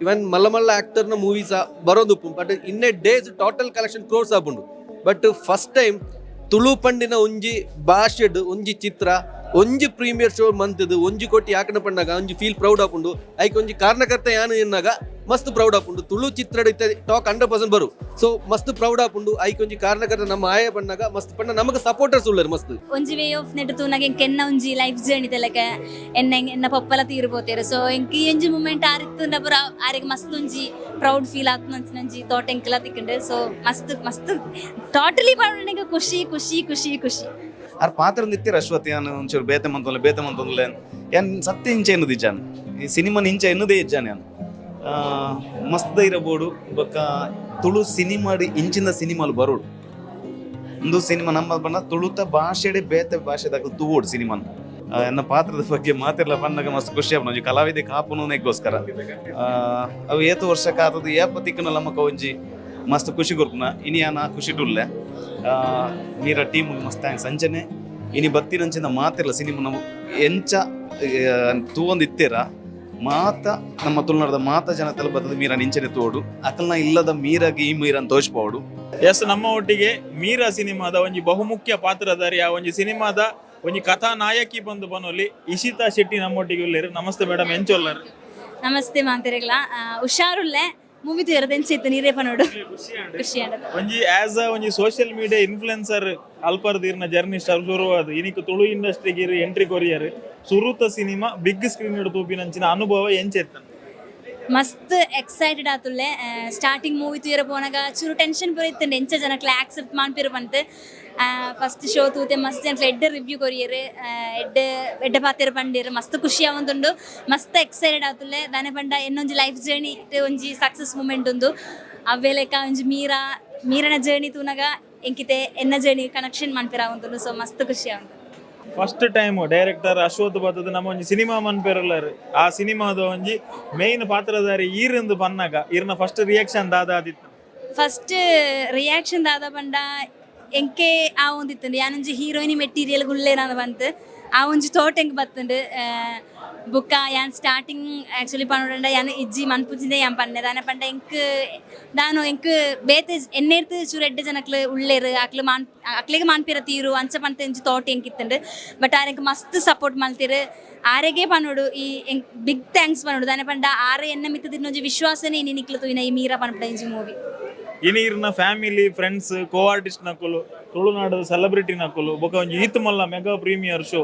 ಇವನ್ ಮಲ್ಲ ಮಲ್ಲ ಆಕ್ಟರ್ನ movies ಬರೋದು but ಇನ್ನೇ days total collection crores ಆಪುಂಡು ಬಟ್ ಫಸ್ಟ್ ಟೈಮ್ ತುಳು ಪಂಡಿನ ಒಂಜಿ ಭಾಷೆಡ್ ಒಂಜಿ ಚಿತ್ರ ಒಂಜಿ ಪ್ರೀಮಿಯರ್ ಶೋ ಮಂತದು ಒಂಜಿ ಕೋಟಿ ಯಾಕನ ಪಂಡಾಗ ಒಂಜಿ ಫೀಲ್ ಪ್ರೌಡ್ ಆಪುಂಡು ಐಕ್ ಒಂಜಿ ಕಾರಣಕರ್ತ ಯಾನು ಎನ್ನಾಗ ಮಸ್ತ್ ಪ್ರೌಡ್ ಆಪುಂಡು ತುಳು ಚಿತ್ರ ಟಾಕ್ 100% ಬರು ಸೊ ಮಸ್ತ್ ಪ್ರೌಡ್ ಆಪುಂಡು ಐಕ್ ಒಂಜಿ ಕಾರಣಕರ್ತ ನಮ್ಮ ಆಯ ಪಂಡಾಗ ಮಸ್ತ್ ಪಂಡ ನಮಗ ಸಪೋರ್ಟರ್ಸ್ ಉಳ್ಳರು ಮಸ್ತ್ ಒಂಜಿ ವೇ ಆಫ್ ನೆಟ್ ತೂನಗ ಎಂಕೆನ್ನ ಒಂಜಿ ಲೈಫ್ ಜರ್ನಿ ತೆಲಕ ಎನ್ನ ಪಪ್ಪಲ ತೀರ್ಬೋತೇರು ಸೊ ಎಂಕಿ ಎಂಜಿ ಮೂಮೆಂಟ್ ಆರಿತ್ತು ಪುರ ಆರಿಗೆ ಮಸ್ತ್ ಒಂಜಿ ಪ್ರೌಡ್ ಫೀಲ್ ಆತ್ನಂಚಿ ತೋಟ ಎಂಕೆಲ್ಲ ತಿಕ್ಕಂಡು ಸೊ ಮಸ್ತ್ ಮಸ್ತ್ ಟೋಟಲಿ ಪಾಡನೆಗ ಖುಷಿ ಖುಷಿ ಖುಷಿ ಖುಷಿ ಆರ್ ಪಾತ್ರ ನಿತ್ಯರ ಅಶ್ವತ್ ಯಾನು ಒಂಚೂರು ಬೇತೆ ಮಂತೊಂದುಲೆ ಯಾನ್ ಸತ್ಯ ಇಂಚ ಎನ್ನುದು ಇಜ್ಜಾನು ಈ ಸಿನಿಮಾನ ಇಂಚ ಎನ್ನುದೇ ಇಜ್ಜಾನು ಯಾನು ಮಸ್ತ್ ಇರಬಹುದು ಬೊಕ್ಕ ತುಳು ಸಿನಿಮಾಡಿ ಇಂಚಿನ ಸಿನಿಮಾಲು ಬರೋಡು ಒಂದು ಸಿನಿಮಾ ನಮ್ಮ ಬಣ್ಣ ತುಳುತ ಭಾಷೆಡೆ ಬೇತೆ ಭಾಷೆದಾಗ ತೂವೋಡು ಸಿನಿಮಾನ ಎನ್ನ ಪಾತ್ರದ ಬಗ್ಗೆ ಮಾತೆಲ್ಲ ಬಂದಾಗ ಮಸ್ತ್ ಖುಷಿ ಆಪುನ ಒಂಜಿ ಕಲಾವಿದೆ ಕಾಪುನಗೋಸ್ಕರ ಅವು ಏತು ವರ್ಷ ಕಾತದು ಏಪ ತಿಕ್ಕನ ನಮ್ಮಕ ಒಂಜಿ ಮಸ್ತ್ ಖುಷಿ ಕೊರ್ಪುನ ಇನಿ ಯಾನ ಖುಷಿ ಟುಲ್ಲೆ ಮೀರಾ ಟೀಮ್ ಮಸ್ತ್ ಥ್ಯಾಂಕ್ಸ್ ಅಂಚನೆ ಇನಿ ಬತ್ತಿನಂಚಿನ ಮಾತೆಲ್ಲ ಸಿನಿಮಾ ನಾವು ಎಂಚ ತೂವೊಂದು ಇತ್ತೇರ ಮಾತ ನಮ್ಮ ತುಳುನಾಡದ ಮಾತ ಜನತೆಲ್ಲ ಬರ್ತದೆ ಮೀರಾ ನಿಂಚನೆ ತೋಡು ಅಕಲ್ನ ಇಲ್ಲದ ಮೀರಾಗಿ ಈ ಮೀರನ್ನು ತೋಚ್ಪೋಡು ಎಸ್ ನಮ್ಮ ಒಟ್ಟಿಗೆ ಮೀರಾ ಸಿನಿಮಾದ ಒಂಜಿ ಬಹುಮುಖ್ಯ ಪಾತ್ರಧಾರಿ ಆ ಒಂಜಿ ಸಿನಿಮಾದ ಒಂಜಿ ಕಥಾ ನಾಯಕಿ ಬಂದು ಬನ್ನೊಲಿ ಇಶಿತಾ ಶೆಟ್ಟಿ ನಮ್ಮೊಟ್ಟಿಗೆ ಉಳ್ಳೇರು. ನಮಸ್ತೆ ಮೇಡಮ್, ಎಂಚೊಲ್ಲರು? ನಮಸ್ತೆ ಮಾಂತೆರೆಗ್ಲ ಹುಷಾರುಲ್ಲೆ ಮೂವಿ ತೂರದೆಂಚಿತ್ತು ನೀರೇ ಪನೋಡು ಖುಷಿ ಒಂಜಿ ಆಸ್ ಅ ಒಂಜಿ ಸೋಷಿಯಲ್ ಮೀಡಿಯಾ ಇನ್ಫ್ಲುಯೆನ್ಸರ್ ಅಲ್ಪರ್ದಿರ್ನ ಜರ್ನಿ ಸ್ಟಾರ್ಟ್ ಶುರುವಾದ ಇನಿಕ್ ತುಳು ಇಂಡಸ್ಟ್ರಿಗೆ ಎಂಟ್ರಿ ಕೊರಿಯರ್ ಸುರುತ ಸಿನಿಮಾ ಬಿಗ್ ಸ್ಕ್ರೀನ್ ಇಡು ತೂಪಿನಂಚಿನ ಅನುಭವ ಎಂಚೆತ್ತ? ಮಸ್ತ್ ಎಕ್ಸೈಟೆಡ್ ಆತುಲ್ಲೆ ಸ್ಟಾರ್ಟಿಂಗ್ ಮೂವಿ ತೂಯರ ಪೋನಾಗ ಚೂರು ಟೆನ್ಷನ್ ಪೂರ ಇತ್ತಂಡೆ ಎಂಚ ಜನಕ್ಲೆ ಆಕ್ಸೆಪ್ಟ್ ಮಾಡ್ಪಿರು ಪಂತ್ ಫಸ್ಟ್ ಶೋ ತೂತೆ ಮಸ್ತ್ ಜನಕ್ಲೆ ಎಡ್ಡೆ ರಿವ್ಯೂ ಕೊರಿಯರು ಎಡ್ಡೆ ಪಾತೆರು ಪಂಡಿರು ಮಸ್ತ್ ಖುಷಿ ಆವಂದುಂಡು ಮಸ್ತ್ ಎಕ್ಸೈಟೆಡ್ ಆತುಲ್ಲೆ ದಾನೆ ಪಂಡ ಎನ್ನೊಂಜಿ ಲೈಫ್ ಜರ್ನಿ ಒಂಜಿ ಸಕ್ಸಸ್ ಮೂಮೆಂಟ್ ಉಂದು ಅವ್ವೇಲೆಕ ಒಂಜಿ ಮೀರನ ಜರ್ನಿ ತೂನಾಗ ಎಂಕಿತೆ ಎನ್ನ ಜರ್ನಿ ಕನೆಕ್ಷನ್ ಮಾಡ್ಪಿರ ಆವಂದುಂಡು ಸೊ ಮಸ್ತ್ ಖುಷಿ ಆವಂದು. ಫಸ್ಟ್ ಟೈಮ್ ಡೈರೆಕ್ಟರ್ ಅಶ್ವಥ್ ಬರ್ತದ ನಮ್ಮ ಒಂಜಿ ಸಿನಿಮಾ ಮನ್ಪೆರಲ್ಲರು ಆ ಸಿನಿಮಾದ ಒಂಜಿ ಮೇನ್ ಪಾತ್ರಧಾರಿ ಈರಂದು ಬನ್ನಾಗ ಈರ್ನ ಫಸ್ಟ್ ರಿಯಾಕ್ಷನ್ ದಾದಾದಿತ್ತು. ಫಸ್ಟ್ ರಿಯಾಕ್ಷನ್ ದಾದ ಪಂಡ ಎಂಕೆ ಆ ಒಂದಿತ್ತು ಯಾನೊಂಜಿ ಹೀರೋಯಿನಿ ಮೆಟೀರಿಯಲ್ ಗುಳ್ಳೇನಾದ ಬಂತು ಆ ಒಂಜಿ ತೋಟ ಎಂಕ್ ಬತ್ತುಂಡು ಬುಕ್ಕ ಯಾನ್ ಸ್ಟಾರ್ಟಿಂಗ್ ಆಕ್ಚುಲಿ ಪನ್ನೋಡ ಯಾನ್ ಇಜ್ಜಿ ಮನ್ಪುಜಿಂದೆ ಯಾನ್ ಪನ್ನೆ ದಾನೆ ಪಂಡ ಎಂಕ್ ಬೇತೆ ಎನ್ನೇರ್ತು ಚೂರು ಎಡ್ಡೆ ಜನಕ್ಲು ಉಳ್ಳೇರು ಅಕ್ಲಿಗೆ ಮಾನ್ಪಿರ ತೀರು ಅಂಚ ಪಂತ ಎಂಜಿ ತೋಟ ಎಂಕಿತ್ತುಂಡು ಬಟ್ ಆರೆಂಕ್ ಮಸ್ತ್ ಸಪೋರ್ಟ್ ಮಲ್ತಿರು ಆರೆಗೆ ಪನ್ನೋಡು ಈ ಎಂಕ್ ಬಿಗ್ ಥ್ಯಾಂಕ್ಸ್ ಪನ್ನೋಡು ದಾನೆ ಪಂಡ ಆರೆ ಎನ್ನ ಮಿತ್ತದಿನ್ನೊಂಜಿ ವಿಶ್ವಾಸನೇ ಇನಿ ನಿಕ್ಲು ತೂಯಿನ ಈ ಮೀರಾ ಪನ್ಪಡ ಇಂಜಿ ಮೂವಿ ಇನಿ ಇರ್ನ ಫ್ಯಾಮಿಲಿ ಫ್ರೆಂಡ್ಸ್ ಕೋ ಆರ್ಟಿಸ್ಟ್ ನಕುಲು ತುಳುನಾಡು ಸೆಲೆಬ್ರಿಟಿ ನಕುಲು ಬೊಕ ಒಂಜಿ ಈತ್ ಮಲ್ಲ ಮೆಗಾ ಪ್ರೀಮಿಯರ್ ಶೋ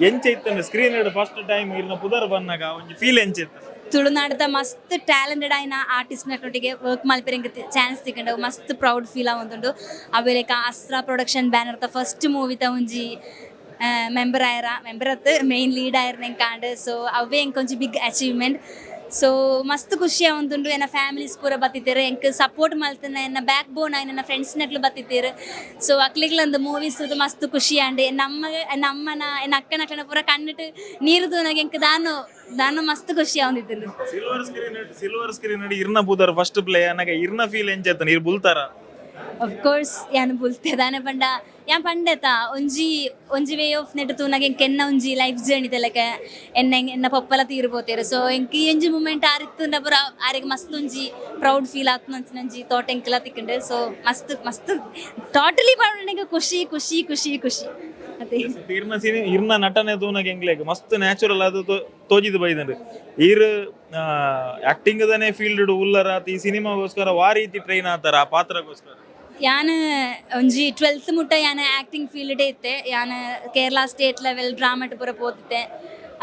ಎಂಚ ಇತ್ತಂದ್ರೆ ಸ್ಕ್ರೀನ್ ಫಸ್ಟ್ ಟೈಮ್ ಇರ್ನ ಪುದರ್ ಬನ್ನಾಗ ಒಂಜಿ ಫೀಲ್ ಎಂಚ ಇತ್ತ? ತುಳುನಾಡದ ಮಸ್ತ್ ಟ್ಯಾಲೆಂಟೆಡ್ ಆಯ್ನ ಆರ್ಟಿಸ್ಟ್ ನೊಟ್ಟಿಗೆ ವರ್ಕ್ ಮಲ್ಪೆರೆಂಗ್ ಚಾನ್ಸ್ ತಿಕ್ಕಂಡು ಮಸ್ತ್ ಪ್ರೌಡ್ ಫೀಲ್ ಆವಂದುಂಡು ಅವೇಲೆಕ ಅಸ್ರಾ ಪ್ರೊಡಕ್ಷನ್ ಬ್ಯಾನರ್ದ ಫಸ್ಟ್ ಮೂವಿತ ಒಂಜಿ ಮೆಂಬರ್ ಅತ್ತು ಮೇನ್ ಲೀಡ್ ಆಯ್ರನ ಕಾಂಡ್ ಸೊ ಅವೇ ಎಂಕೊಂಜಿ ಬಿಗ್ ಅಚೀವ್ಮೆಂಟ್ ಸೊ ಮಸ್ತ್ ಖುಷಿ ಆವಂದುಂಡು ಎನ್ನ ಫ್ಯಾಮಿಲೀಸ್ ಪೂರ ಬತ್ತಿತ್ತೇರು ಎಂಕ್ ಸಪೋರ್ಟ್ ಮಲ್ತನ ಎನ್ನ ಬ್ಯಾಕ್ ಬೋನ್ ಆಯ್ ನನ್ನ ಫ್ರೆಂಡ್ಸ್ ನಕ್ಲು ಬತ್ತಿತ್ತೇರು ಸೊ ಅಕ್ಲಿಗ್ಲಂದು ಮೂವೀಸ್ ಮಸ್ತ್ ಖುಷಿ ಆಂಡ್ ನಮ್ಮನ ಎನ್ನ ಅಕ್ಕನಕ್ಲನ ಪೂರ ಕಣ್ಣಿಟ್ಟು ನೀರು ತೂನಾಗ ಎಂಕ್ ದಾನು ಮಸ್ತ್ ಖುಷಿ ಆವಂದಿತ್ತು. ಸಿಲ್ವರ್ ಸ್ಕ್ರೀನ್ ಇರ್ನ ಪೂದರ್ ಫಸ್ಟ್ ಪ್ಲೇ ಅನ್ನಗ ಇರ್ನ ಫೀಲ್ ಎಂಚೆತ್ತ ನೀರು ಬುಲ್ತಾರ? ಆಫ್ ಕೋರ್ಸ್ ಯಾನು ಬುಲ್ತೆ ದಾನೆ ಪಂಡ ಯಾನ್ ಪಂಡೆತ ಒಂಜಿ ವೇ ಆಫ್ ನೆಟ್ ತೂನಾಗ ಎಂಕೆನ್ನ ಒಂಜಿ ಲೈಫ್ ಜರ್ನಿ ತೆಲಕ ಎನ್ನ ಪಪ್ಪಲ ತೀರ್ಬೋತೇರು ಸೊ ಎಂಕಿ ಎಂಜಿ ಮೂಮೆಂಟ್ ಆರಿತ್ತು ಪುರ ಆರಿಗೆ ಮಸ್ತ್ ಒಂಜಿ ಪ್ರೌಡ್ ಫೀಲ್ ಆತ್ನಂಚಿ ತೋಟ ಎಂಕೆಲ್ಲ ತಿಕ್ಕಂಡು ಸೊ ಮಸ್ತ್ ಮಸ್ತ್ ಟೋಟಲಿ ಪಾಡನೆಗ ಖುಷಿ ಖುಷಿ ಖುಷಿ ಖುಷಿ ಅದೇ ಇರ್ನ ನಟನೆ ತೂನಾಗ ಎಂಗ್ಲೇಗ ಮಸ್ತ್ ನ್ಯಾಚುರಲ್ ಅದು ತೋಜಿದ್ ಬೈದಂಡು ಈರ್ ಆಕ್ಟಿಂಗ್ ದನೆ ಫೀಲ್ಡ್ ಉಲ್ಲರಾತ್ ಈ ಸಿನಿಮಾಗೋಸ್ಕರ ವಾ ರೀತಿ ಟ್ರೈನ್ ಆತಾರ ಆ ಪಾತ್ರಗೋಸ್ಕರ? ಯಾನ್ ಒಂಜಿ 12th ಮುಟ್ಟ ಯಾನ್ ಆಕ್ಟಿಂಗ್ ಫೀಲ್ಡ್ ಇತ್ತೆ ಯಾನ್ ಕೇರಳ ಸ್ಟೇಟ್ ಲೆವೆಲ್ ಡ್ರಾಮಾಟ್ ಪೂರ ಪೋತಿತ್ತೆ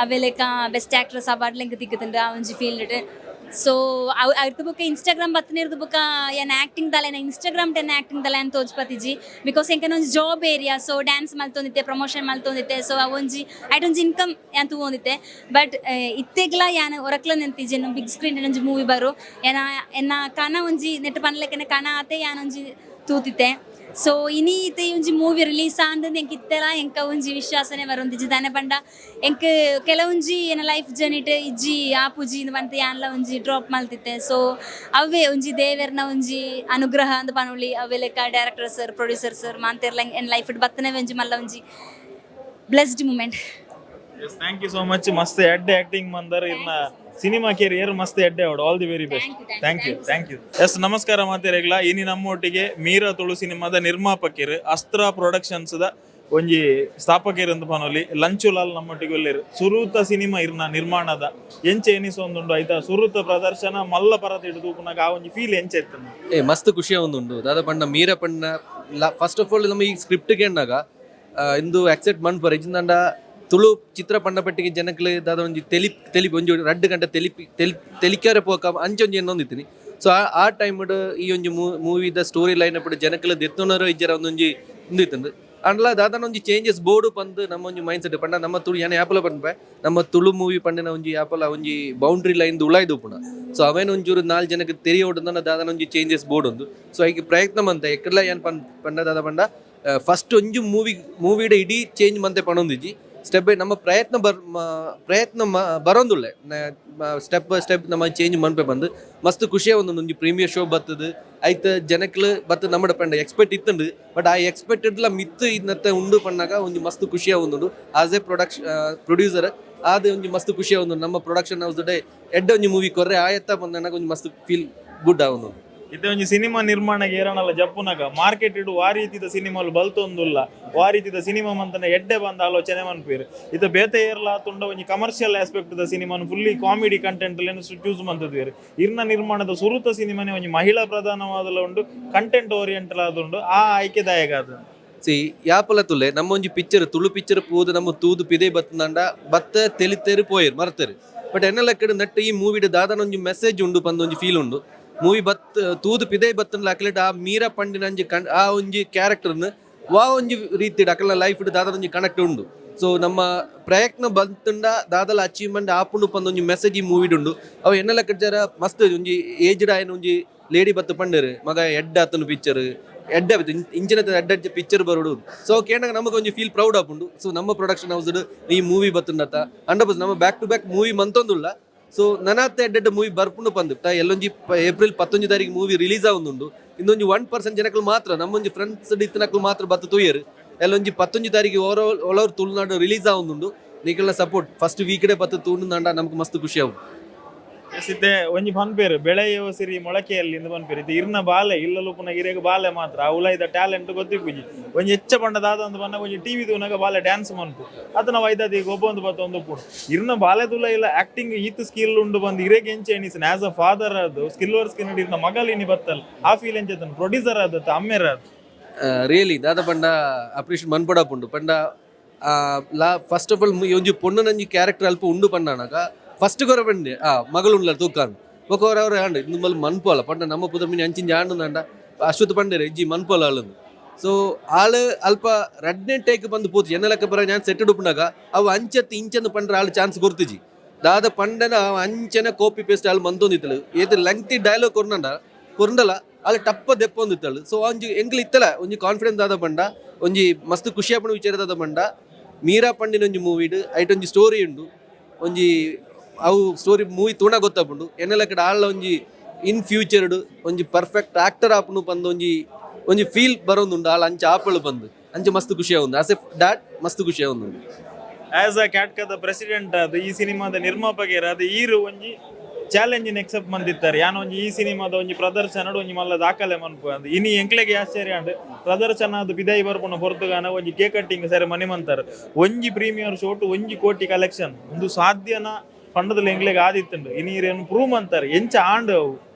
ಅವೆಲೆಕ ಬೆಸ್ಟ್ ಆಕ್ಟ್ರೆಸ್ ಅವಾರ್ಡ್ ಲೆಂಕ್ ತಿಕ್ಕುತ್ತಂಡು ಆ ಒಂಜಿ ಫೀಲ್ಡ್ ಸೊ ಅವ್ರದ್ದು ಬುಕ್ಕ ಇನ್ಸ್ಟಾಗ್ರಾಮ್ ಬತ್ತನಿರ್ದು ಬುಕ್ಕ ಯಾನ್ ಆಕ್ಟಿಂಗ್ ದಲ ಇನ್ಸ್ಟಾಗ್ರಾಮ್ ಟೆನ್ ಆಕ್ಟಿಂಗ್ ದಲ ಅಂತ ತೋಜ್ಪತಿಜಿ ಬಿಕಾಸ್ ಎಂಕನ ಒಂಜಿ ಜಾಬ್ ಏರಿಯಾ ಸೊ ಡ್ಯಾನ್ಸ್ ಮಲ್ತೊಂದಿತ್ತೆ ಪ್ರಮೋಷನ್ ಮಲ್ತೊಂದಿತ್ತೆ ಸೊ ಅವೊಂಜಿ ಐಟೊಂಜಿ ಇನ್ಕಮ್ ಯಾನ್ ತೂವೊಂದಿತ್ತೆ ಬಟ್ ಇತ್ತೆಗ್ಲ ಯಾನ್ ಒರಕ್ಲ ನೆಂತಿಜಿ ಬಿಗ್ ಸ್ಕ್ರೀನ್ ಒಂಜಿ ಮೂವಿ ಬರು ಎನ್ನ ಕನ ಒಂಜಿ ನೆಟ್ ಪನ್ಲೆಕ್ಕನೆ ಕನ ಆತೆ ಯಾನ್ ಒಂಜಿ ತೂತಿತ್ತೆ ಸೊ ಇನಿ ಇತ್ತೆ ಒಂಜಿ ಮೂವಿ ರಿಲೀಸ್ ಆಂದ್ ಎಂಕ್ ಇತ್ತೆಲ ಎಂಕ ಒಂಜಿ ವಿಶ್ವಾಸನೆ ಬರೊಂದಿಜ್ಜಿ ದಾನೆ ಪಂಡ ಎಂಕ್ ಕೆಲವೊಂಜಿ ಏನ ಲೈಫ್ ಜರ್ನಿಟ್ ಇಜ್ಜಿ ಆಪುಜಿ ಬಂತ ಯಾನ್ಲ ಒಂಜಿ ಡ್ರಾಪ್ ಮಲ್ತಿತ್ತೆ ಸೊ ಅವೇ ಒಂಜಿ ದೇವೆರ್ನ ಒಂಜಿ ಅನುಗ್ರಹ ಅಂದ್ ಪನೊಲಿ ಅವೆಲೆಕ ಡೈರೆಕ್ಟರ್ ಸರ್ ಪ್ರೊಡ್ಯೂಸರ್ ಸರ್ ಮಾಂತೆರ್ಲ ಎನ್ ಲೈಫ್ ಬತ್ತನೆ ಒಂಜಿ ಮಲ್ಲ ಒಂಜಿ blessed moment. Thank you so much. ಮಸ್ತ್ ಎಡ್ಡೆ ಆಕ್ಟಿಂಗ್ ಮಂದರ್ ಇರ್ನ ಸಿನಿಮಾ ಕೆರಿಯರ್ ಮಸ್ತ್ ಎಡ್ಡೆ ಅವಡು. All the very best. Thank you. Yes, ನಮಸ್ಕಾರ ಮಾತೆರೆಗ್ಲ. ಇನಿ ನಮ್ಮೊಟ್ಟಿಗೆ ಮೀರಾ ತುಳು ಸಿನಿಮಾದ ನಿರ್ಮಾಪಕರು, ಅಸ್ತ್ರ ಪ್ರೊಡಕ್ಷನ್ಸ್ ದ ಒಂಜಿ ಸ್ಥಾಪಕರು ಅಂತ ಪನೊಲಿ ಲಂಚು ಲಾಲ್ ನಮ್ಮೊಟ್ಟಿಗೆ ಒಳ್ಳೆರು. ಸುರೂತ ಸಿನಿಮಾ ಇರ್ನ ನಿರ್ಮಾಣದ ಎಂಚೆ ಎನಿಸೊಂದುಂಡು ಆಯ್ತಾ, ಸುರೂತ ಪ್ರದರ್ಶನ ಮಲ್ಲ ಪರತ ಹಿಡಿದು ಆ ಒಂಜಿ ಫೀಲ್ ಎಂಚೆ ಇತ್ತು? ಮಸ್ತ್ ಖುಷಿ ಒಂದುಂಡು ದಾದ ಪಂಡ ಮೀರ ಪಂಡ ಫಸ್ಟ್ ಆಫ್ ಆಲ್ ನಮ್ಮ ಈ ಸ್ಕ್ರಿಪ್ಟ್ಗೆ ಎನ್ನಾಗ ಇಂದು ಆಕ್ಸೆಪ್ಟ್ ಮನ್ಪರ್ ಇಜಿಂದ ತುಳು ಚಿತ್ರ ಪಂಡ ಪಟ್ಟಿಗೆ ಜನಕ್ಲೆ ದಾದ ಒಂಜಿ ತೆಲಿಪಿ ಒಂಜಿ 2 ಗಂಟೆ ತೆಲಿಕ್ಯಾರೆ ಪೋಕ ಅಂಚೆ ಒಂಜಿ ಎನ್ನೊಂದಿತ್ತೀನಿ. ಸೊ ಆ ಟೈಮ್ ಈ ಒಂಜಿ ಮೂವಿದ ಸ್ಟೋರಿ ಲೈನ್ ಅప్పుడు ಜನಕ್ಲೆ ದೆತ್ತೋನರು ಇಜ್ಜರ ಒಂದೊಂಜಿ ಇಂದಿತ್ತಂದು ಅಂಡ್ಲ ದಾದನ ಒಂಜಿ ಚೇಂಜಸ್ ಬೋರ್ಡು ಪಂದು ನಮ್ಮ ಒಂಜಿ ಮೈಂಡ್ ಸೆಟ್ ಪಂಡ ನಮ್ಮ ತುಳು ಯಾನೆ ಆಪಲ ಪನ್ಪೆ ನಮ್ಮ ತುಳು ಮೂವಿ ಪಂಡಿನ ಒಂಜಿ ಆಪಲ ಒಂಜಿ ಬೌಂಡ್ರಿ ಲೈನ್ ಉಳಾಯ್ದು ಪುಣ. ಸೊ ಅವೇನು ಒಂಚೂರು 4 ಜನಕ್ಕೆ ತೆರಿ ಹೊಡೆದ ದಾದನ ಒಂಜಿ ಚೇಂಜಸ್ ಬೋರ್ಡ್ ಒಂದು. ಸೊ ಐಕೆ ಪ್ರಯತ್ನ ಮಂತೆ ಎಕ್ಕಡ್ಲ ಏನು ಪಂಡ ದಾದ ಪಂಡ ಫಸ್ಟ್ ಒಂಜು ಮೂವಿಡ ಇಡೀ ಚೇಂಜ್ ಮಂತೆ ಪಣೊಂದಿಜ್ಜಿ ಸ್ಟೆಪ್ ಬೈ ನಮ್ಮ ಪ್ರಯತ್ನ ಬರೋಂದುಳ್ಳೆ ಸ್ಟೆಪ್ ಬೈ ಸ್ಟೆಪ್ ನಮ್ಮ ಚೇಂಜ್ ಮನ್ಪೆ ಬಂದು ಮಸ್ತ್ ಖುಷಿಯ ಒಂದೊಂದು ಪ್ರೀಮಿಯರ್ ಶೋ ಬರ್ತದೆ ಆಯ್ತು ಜನಕ್ಲು ಬತ್ತು ನಮ್ಮ ಪಂಡ ಎಕ್ಸ್ಪೆಕ್ಟ್ ಇತ್ತುಂಡು. ಬಟ್ ಆ ಎಕ್ಸ್ಪೆಕ್ಟೆಡ್ಲ ಮಿತ್ತು ಇದನ್ನತ್ತೆ ಉಂಡು ಪಣ್ಣಾಗ ಒಂಜಿ ಮಸ್ತ್ ಖುಷಿಯ ಒಂದುಂಡು. ಆಸ್ ಎ ಪ್ರೊಡ್ಯೂಸರ್ ಆದ ಒಂಜಿ ಮಸ್ತ್ ಖುಷಿಯ ಒಂದು ನಮ್ಮ ಪ್ರೊಡಕ್ಷನ್ ಹೌಸ್ ಎಡ್ಡ ಒಂಜಿ ಮೂವಿ ಕೊರ್ರೆ ಆಯತ್ತ ಬಂದಾಗ ಒಂಜಿ ಮಸ್ತ್ ಫೀಲ್ ಗುಡ್ ಆ ಒಂದು. ಇದು ಒಂಜಿ ಸಿನಿಮಾ ನಿರ್ಮಾಣಕ್ಕೆ ಏರಣಲ್ಲ ಜಪ್ಪುನಾಗ ಮಾರ್ಕೆಟ್ ಇಡು ವಾ ರೀತಿದ ಸಿನಿಮಾಲು ಬಲ್ತೊಂದುಲ್ಲ ವಾ ರೀತಿದ ಸಿನಿಮಾ ಮಂತನ ಎಡ್ಡೆ ಬಂದ ಆಲೋಚನೆ ಮನ್ಪೇರು. ಇದು ಬೇತೆ ಏರ್ಲ ತುಂಡ ಒಂಜಿ ಕಮರ್ಷಿಯಲ್ ಆಸ್ಪೆಕ್ಟ್ ದ ಸಿನಿಮಾನು ಫುಲ್ಲಿ ಕಾಮಿಡಿ ಕಂಟೆಂಟ್ ಚೂಸ್ ಮಂತದ್ವೇರು. ಇರ್ನ ನಿರ್ಮಾಣದ ಸುರುತ ಸಿನಿಮಾನೇ ಒಂಜಿ ಮಹಿಳಾ ಪ್ರಧಾನವಾದಲ ಉಂಡು, ಕಂಟೆಂಟ್ ಓರಿಯೆಂಟಲ್ ಆದುಂಡು, ಆ ಆಯ್ಕೆದಾಯಕ ಅದು. ಯಾಪಲ ತುಲೆ ನಮ್ಮ ಒಂಜಿ ಪಿಕ್ಚರ್ ತುಳು ಪಿಕ್ಚರ್ ಪೂದು ನಮ್ಮ ತೂದು ಪಿದೆ ಬತ್ತಂಡ ಬತ್ತ ತೆಲಿತೇರು ಪೋಯರು ಮರ್ತೇರು. ಬಟ್ ಎನ್ನೆಲ್ಲ ಕಡೆ ನಟ್ಟು ಈ ಮೂವಿಡ್ ದಾದನ ಒಂಜಿ ಮೆಸೇಜ್ ಉಂಡು ಪಂದ ಒಂಜಿ ಫೀಲ್ ಉಂಡು. ಮೂವಿ ತೂದು ಪಿದೆ ಬತ್ತನ ಅಕ್ಲೆಟ್ ಆ ಮೀರಾ ಪಂಡಿನ ಒಂಜಿ ಆ ಒಂಜಿ ಕ್ಯಾರೆಕ್ಟರ್ನ ವಾ ಒಂಜಿ ರೀತಿ ಅಕಲ್ನ ಲೈಫ್ ದಾದನ ಒಂಜಿ ಕನೆಕ್ಟ್ ಉಂಡು. ಸೊ ನಮ್ಮ ಪ್ರಯತ್ನ ಬಂತುಂಡ ದಾದಲ ಅಚೀವ್ಮೆಂಟ್ ಆಪುಂಡು ಪಂದ ಒಂಜಿ ಮೆಸೇಜ್ ಈ ಮೂವಿಡ್ ಉಂಡು. ಅವು ಎನ್ನೆಲ್ಲ ಕಡ್ಜಾರ ಮಸ್ತ್ ಒಂಜಿ ಏಜ್ಡ್ ಆಯ್ನ ಒಂಜಿ ಲೇಡಿ ಬತ್ತು ಪಂಡರು ಮಗ ಎಡ್ಡ ಆತನ ಪಿಕ್ಚರ್ ಎಡ್ಡೆ ಇಂಚಿನ ಎಡ್ಡ ಪಿಕ್ಚರ್ ಬರೋಡು. ಸೊ ಕೇಂದ್ರ ನಮಗೆ ಒಂಜಿ ಫೀಲ್ ಪ್ರೌಡ್ ಆಪುಂಡು. ಸೊ ನಮ್ಮ ಪ್ರೊಡಕ್ಷನ್ ಹೌಸ್ ಈ ಮೂವಿ ಬತ್ತುಂಡತ್ತ 100% ನಮ್ಮ ಬ್ಯಾಕ್ ಟು ಬ್ಯಾಕ್ ಮೂವಿ ಮಂತೊಂದುಲ್ಲ. ಸೊ ನನಾತ್ತೆ ಎಡ್ಡೆ ಮೂವಿ ಬರ್ಪುಂಡು ಪಂದಿಪ್ತ ಎಲ್ಲೊಂಜಿ ಏಪ್ರಿಲ್ 11 ತಾರೀಕು ಮೂವಿ ರಿಲೀಸ್ ಆವೊಂದುಂಡು. ಇನ್ನೊಂಜಿ 1% ಜನಕ್ಕಲು ಮಾತ್ರ ನಮ್ಮೊಂಜಿ ಫ್ರೆಂಡ್ಸ್ ಇತ್ತನಕ್ಕಲು ಮಾತ್ರ ಬತ್ತು ತೂಯರು ಎಲ್ಲೊಂಜಿ 11 ತಾರೀಕು ಓಲೋರ್ ತುಳುನಾಡು ರಿಲೀಸ್ ಆವೊಂದುಂಡು. ನಿಖಲ್ನ ಸಪೋರ್ಟ್ ಫಸ್ಟ್ ವೀಕ್ಡೆ ಬತ್ತು ತೂಂಡು ನಂಡ ನಮ್ಗೆ ಮಸ್ತ್ ಖುಷಿ ಆವು. ಸಿದ್ದೆ ಒಂಜಿ ಪನ್ಪೇರು ಬೆಳೆಯೋ ಸಿರಿ ಮೊಳಕೆಯಲ್ಲಿ ಇಂದು ಪನ್ಪೇರು ಇದು ಇರ್ನ ಬಾಲೆ ಇಲ್ಲಲು ಪುನಃ ಇರೇಗ ಬಾಲೆ ಮಾತ್ರ ಉಲೈದ ಟ್ಯಾಲೆಂಟ್ ಗೊತ್ತಿಪ್ಪುಜಿ ಒಂಜಿ ಹೆಚ್ಚ ಪಂಡದಾದ ಒಂದು ಬಣ್ಣ ಒಂಜಿ ಟಿವಿ ತೂನಾಗ ಬಾಲೆ ಡ್ಯಾನ್ಸ್ ಮನ್ಪು ಅದನ್ನ ವೈದಾದಿ ಒಬ್ಬೊಂದು ಬತ್ತ ಒಂದು ಪುಡು ಇರ್ನ ಬಾಲೆ ತುಲ ಇಲ್ಲ ಆಕ್ಟಿಂಗ್ ಈತ್ ಸ್ಕಿಲ್ ಉಂಡು ಬಂದು ಇರೇಗ ಎಂಚೆ ಎಣಿಸಿನ ಆಸ್ ಅ ಫಾದರ್ ಅದು ಸ್ಕಿಲ್ ನೋಡಿ ಇರ್ನ ಮಗಲಿನಿ ಬತ್ತಲ್ ಆ ಫೀಲ್ ಎಂಚೆ ಪ್ರೊಡ್ಯೂಸರ್ ಆದತ್ತ ಅಮ್ಮೇರ ಅದು ರಿಯಲಿ ದಾದ ಪಂಡ ಅಪ್ರಿಷಿಯೇಟ್ ಮನ್ಪಡ ಪುಂಡು ಪಂಡ ಫಸ್ಟ್ ಆಫ್ ಆಲ್ ಒಂಜಿ ಪೊಣ್ಣು ನಂಜಿ ಕ್ಯಾರೆಕ್ಟರ್ ಅಲ್ಪ ಉಂಡು ಪಂಡಾನಾಗ ಫಸ್ಟ್ ಕೊರ ಪಂಡೆ ಮಗಳು ಉಂಡ್ಲ ತೂಕಾನು ಒಕ್ಕವರವ್ರೆ ಆಂಡು ನಿಮ್ಮಲ್ಲಿ ಮನ್ಪೋಲ ಪಂಡ ನಮ್ಮ ಪುದ ಮೀನು ಅಂಚಿಂಜಿ ಆಂಡು ಅಶ್ವತ್ ಪಂಡೇರು ಇಜ್ಜಿ ಮನ್ಪೋಲ ಆಳಂದು. ಸೊ ಆಳು ಅಲ್ಪ ರಡ್ನೆ ಟೇಕ್ ಬಂದು ಪೋತು ಎನ್ನಲಕ್ಕ ಬರ ನಾನು ಸೆಟ್ಟೆಡ್ ಉಪ್ಪನಾಗ ಅವು ಅಂಚತ್ತು ಇಂಚಂದು ಪಂಡ್ರೆ ಆಳು ಚಾನ್ಸ್ ಕೊಡ್ತಿಜಿ ದಾದ ಪಂಡನ ಅಂಚನೆ ಕಾಪಿ ಪೇಸ್ಟ್ ಆಳು ಮಂತೊಂದಿತ್ತಳು ಏದು ಲೆಂಗ್ತಿ ಡೈಲಾಗ್ ಕೊರ್ಂಡಲ ಆಳು ಟಪ್ಪ ದೆಪ್ಪೊಂದಿತ್ತಳು. ಸೊ ಒಂಜಿ ಎಂಗ್ಲು ಇತ್ತಲ್ಲ ಒಂಜಿ ಕಾನ್ಫಿಡೆನ್ಸ್ ಆದ ಪಂಡ ಒಂಜಿ ಮಸ್ತ್ ಖುಷಿ ಆಪಣ ವಿಚಾರದಾದ ಪಂಡ ಮೀರಾ ಪಂಡಿನ ಒಂಜಿ ಮೂವಿಡ್ ಐಟ್ ಒಂಜಿ ಸ್ಟೋರಿ ಉಂಡು ಒಂಜಿ ಅವು ಸ್ಟೋರಿ ಮೂವಿ ತೂಣ ಗೊತ್ತಾಪುಂಡು ಎನ್ನೆಲ್ಲ ಕಡೆ ಆಳ್ಲ ಒಂಜಿ ಇನ್ ಫ್ಯೂಚರ್ಡ್ ಒಂಜಿ ಪರ್ಫೆಕ್ಟ್ ಆಕ್ಟರ್ ಆಪುನು ಬಂದು ಒಂಜಿ ಫೀಲ್ ಬರೋದುಂಡು ಆಳು ಅಂಚೆ ಆಪಳು ಬಂದು ಅಂಚೆ ಮಸ್ತ್ ಖುಷಿ ಆಗುಂಡು ಆಸ್ ಎ ಡ್ಯಾಡ್ ಮಸ್ತ್ ಖುಷಿ ಆಗುಂಡು. ಆಸ್ ಅ ಕ್ಯಾಟ್ಕದ ಪ್ರೆಸಿಡೆಂಟ್ ಅದು ಈ ಸಿನಿಮಾದ ನಿರ್ಮಾಪಕರ ಅದು ಈರು ಒಂಜಿ ಚಾಲೆಂಜಿನ ಎಕ್ಸೆಪ್ಟ್ ಮಂದಿತ್ತಾರೆ ಯಾನು ಒಂಜಿ ಈ ಸಿನಿಮಾದ ಒಂಜಿ ಪ್ರದರ್ಶನ ಒಂಜಿ ಮಲ್ಲ ದಾಖಲೆ ಮನ್ಪು ಅಂದ್ ಇನಿ ಎಂಕ್ಲೆಗೆ ಆಶ್ಚರ್ಯ ಅಂಡ್ ಪ್ರದರ್ಶನ ಅದು ಬಿದಾಯಿ ಬರ್ಪುನ ಹೊರತುಗಾನ ಒಂಜಿ ಕೇಕ್ ಕಟ್ಟಿಂಗ್ ಸರಿ ಮನೆ ಮಂತಾರೆ ಒಂಜಿ ಪ್ರೀಮಿಯರ್ ಶೋಟ್ 1 ಕೋಟಿ ಕಲೆಕ್ಷನ್ ಒಂದು ಸಾಧ್ಯನ ಪಂಡದಲ್ಲಿ ಎಂಗ್ಲೆಗೆ ಆದಿತ್ತುಂಡು ಇನಿರೇನು ಪ್ರೂವ್ ಅಂತಾರೆ ಎಂಚ ಆಂಡ್ ಅವು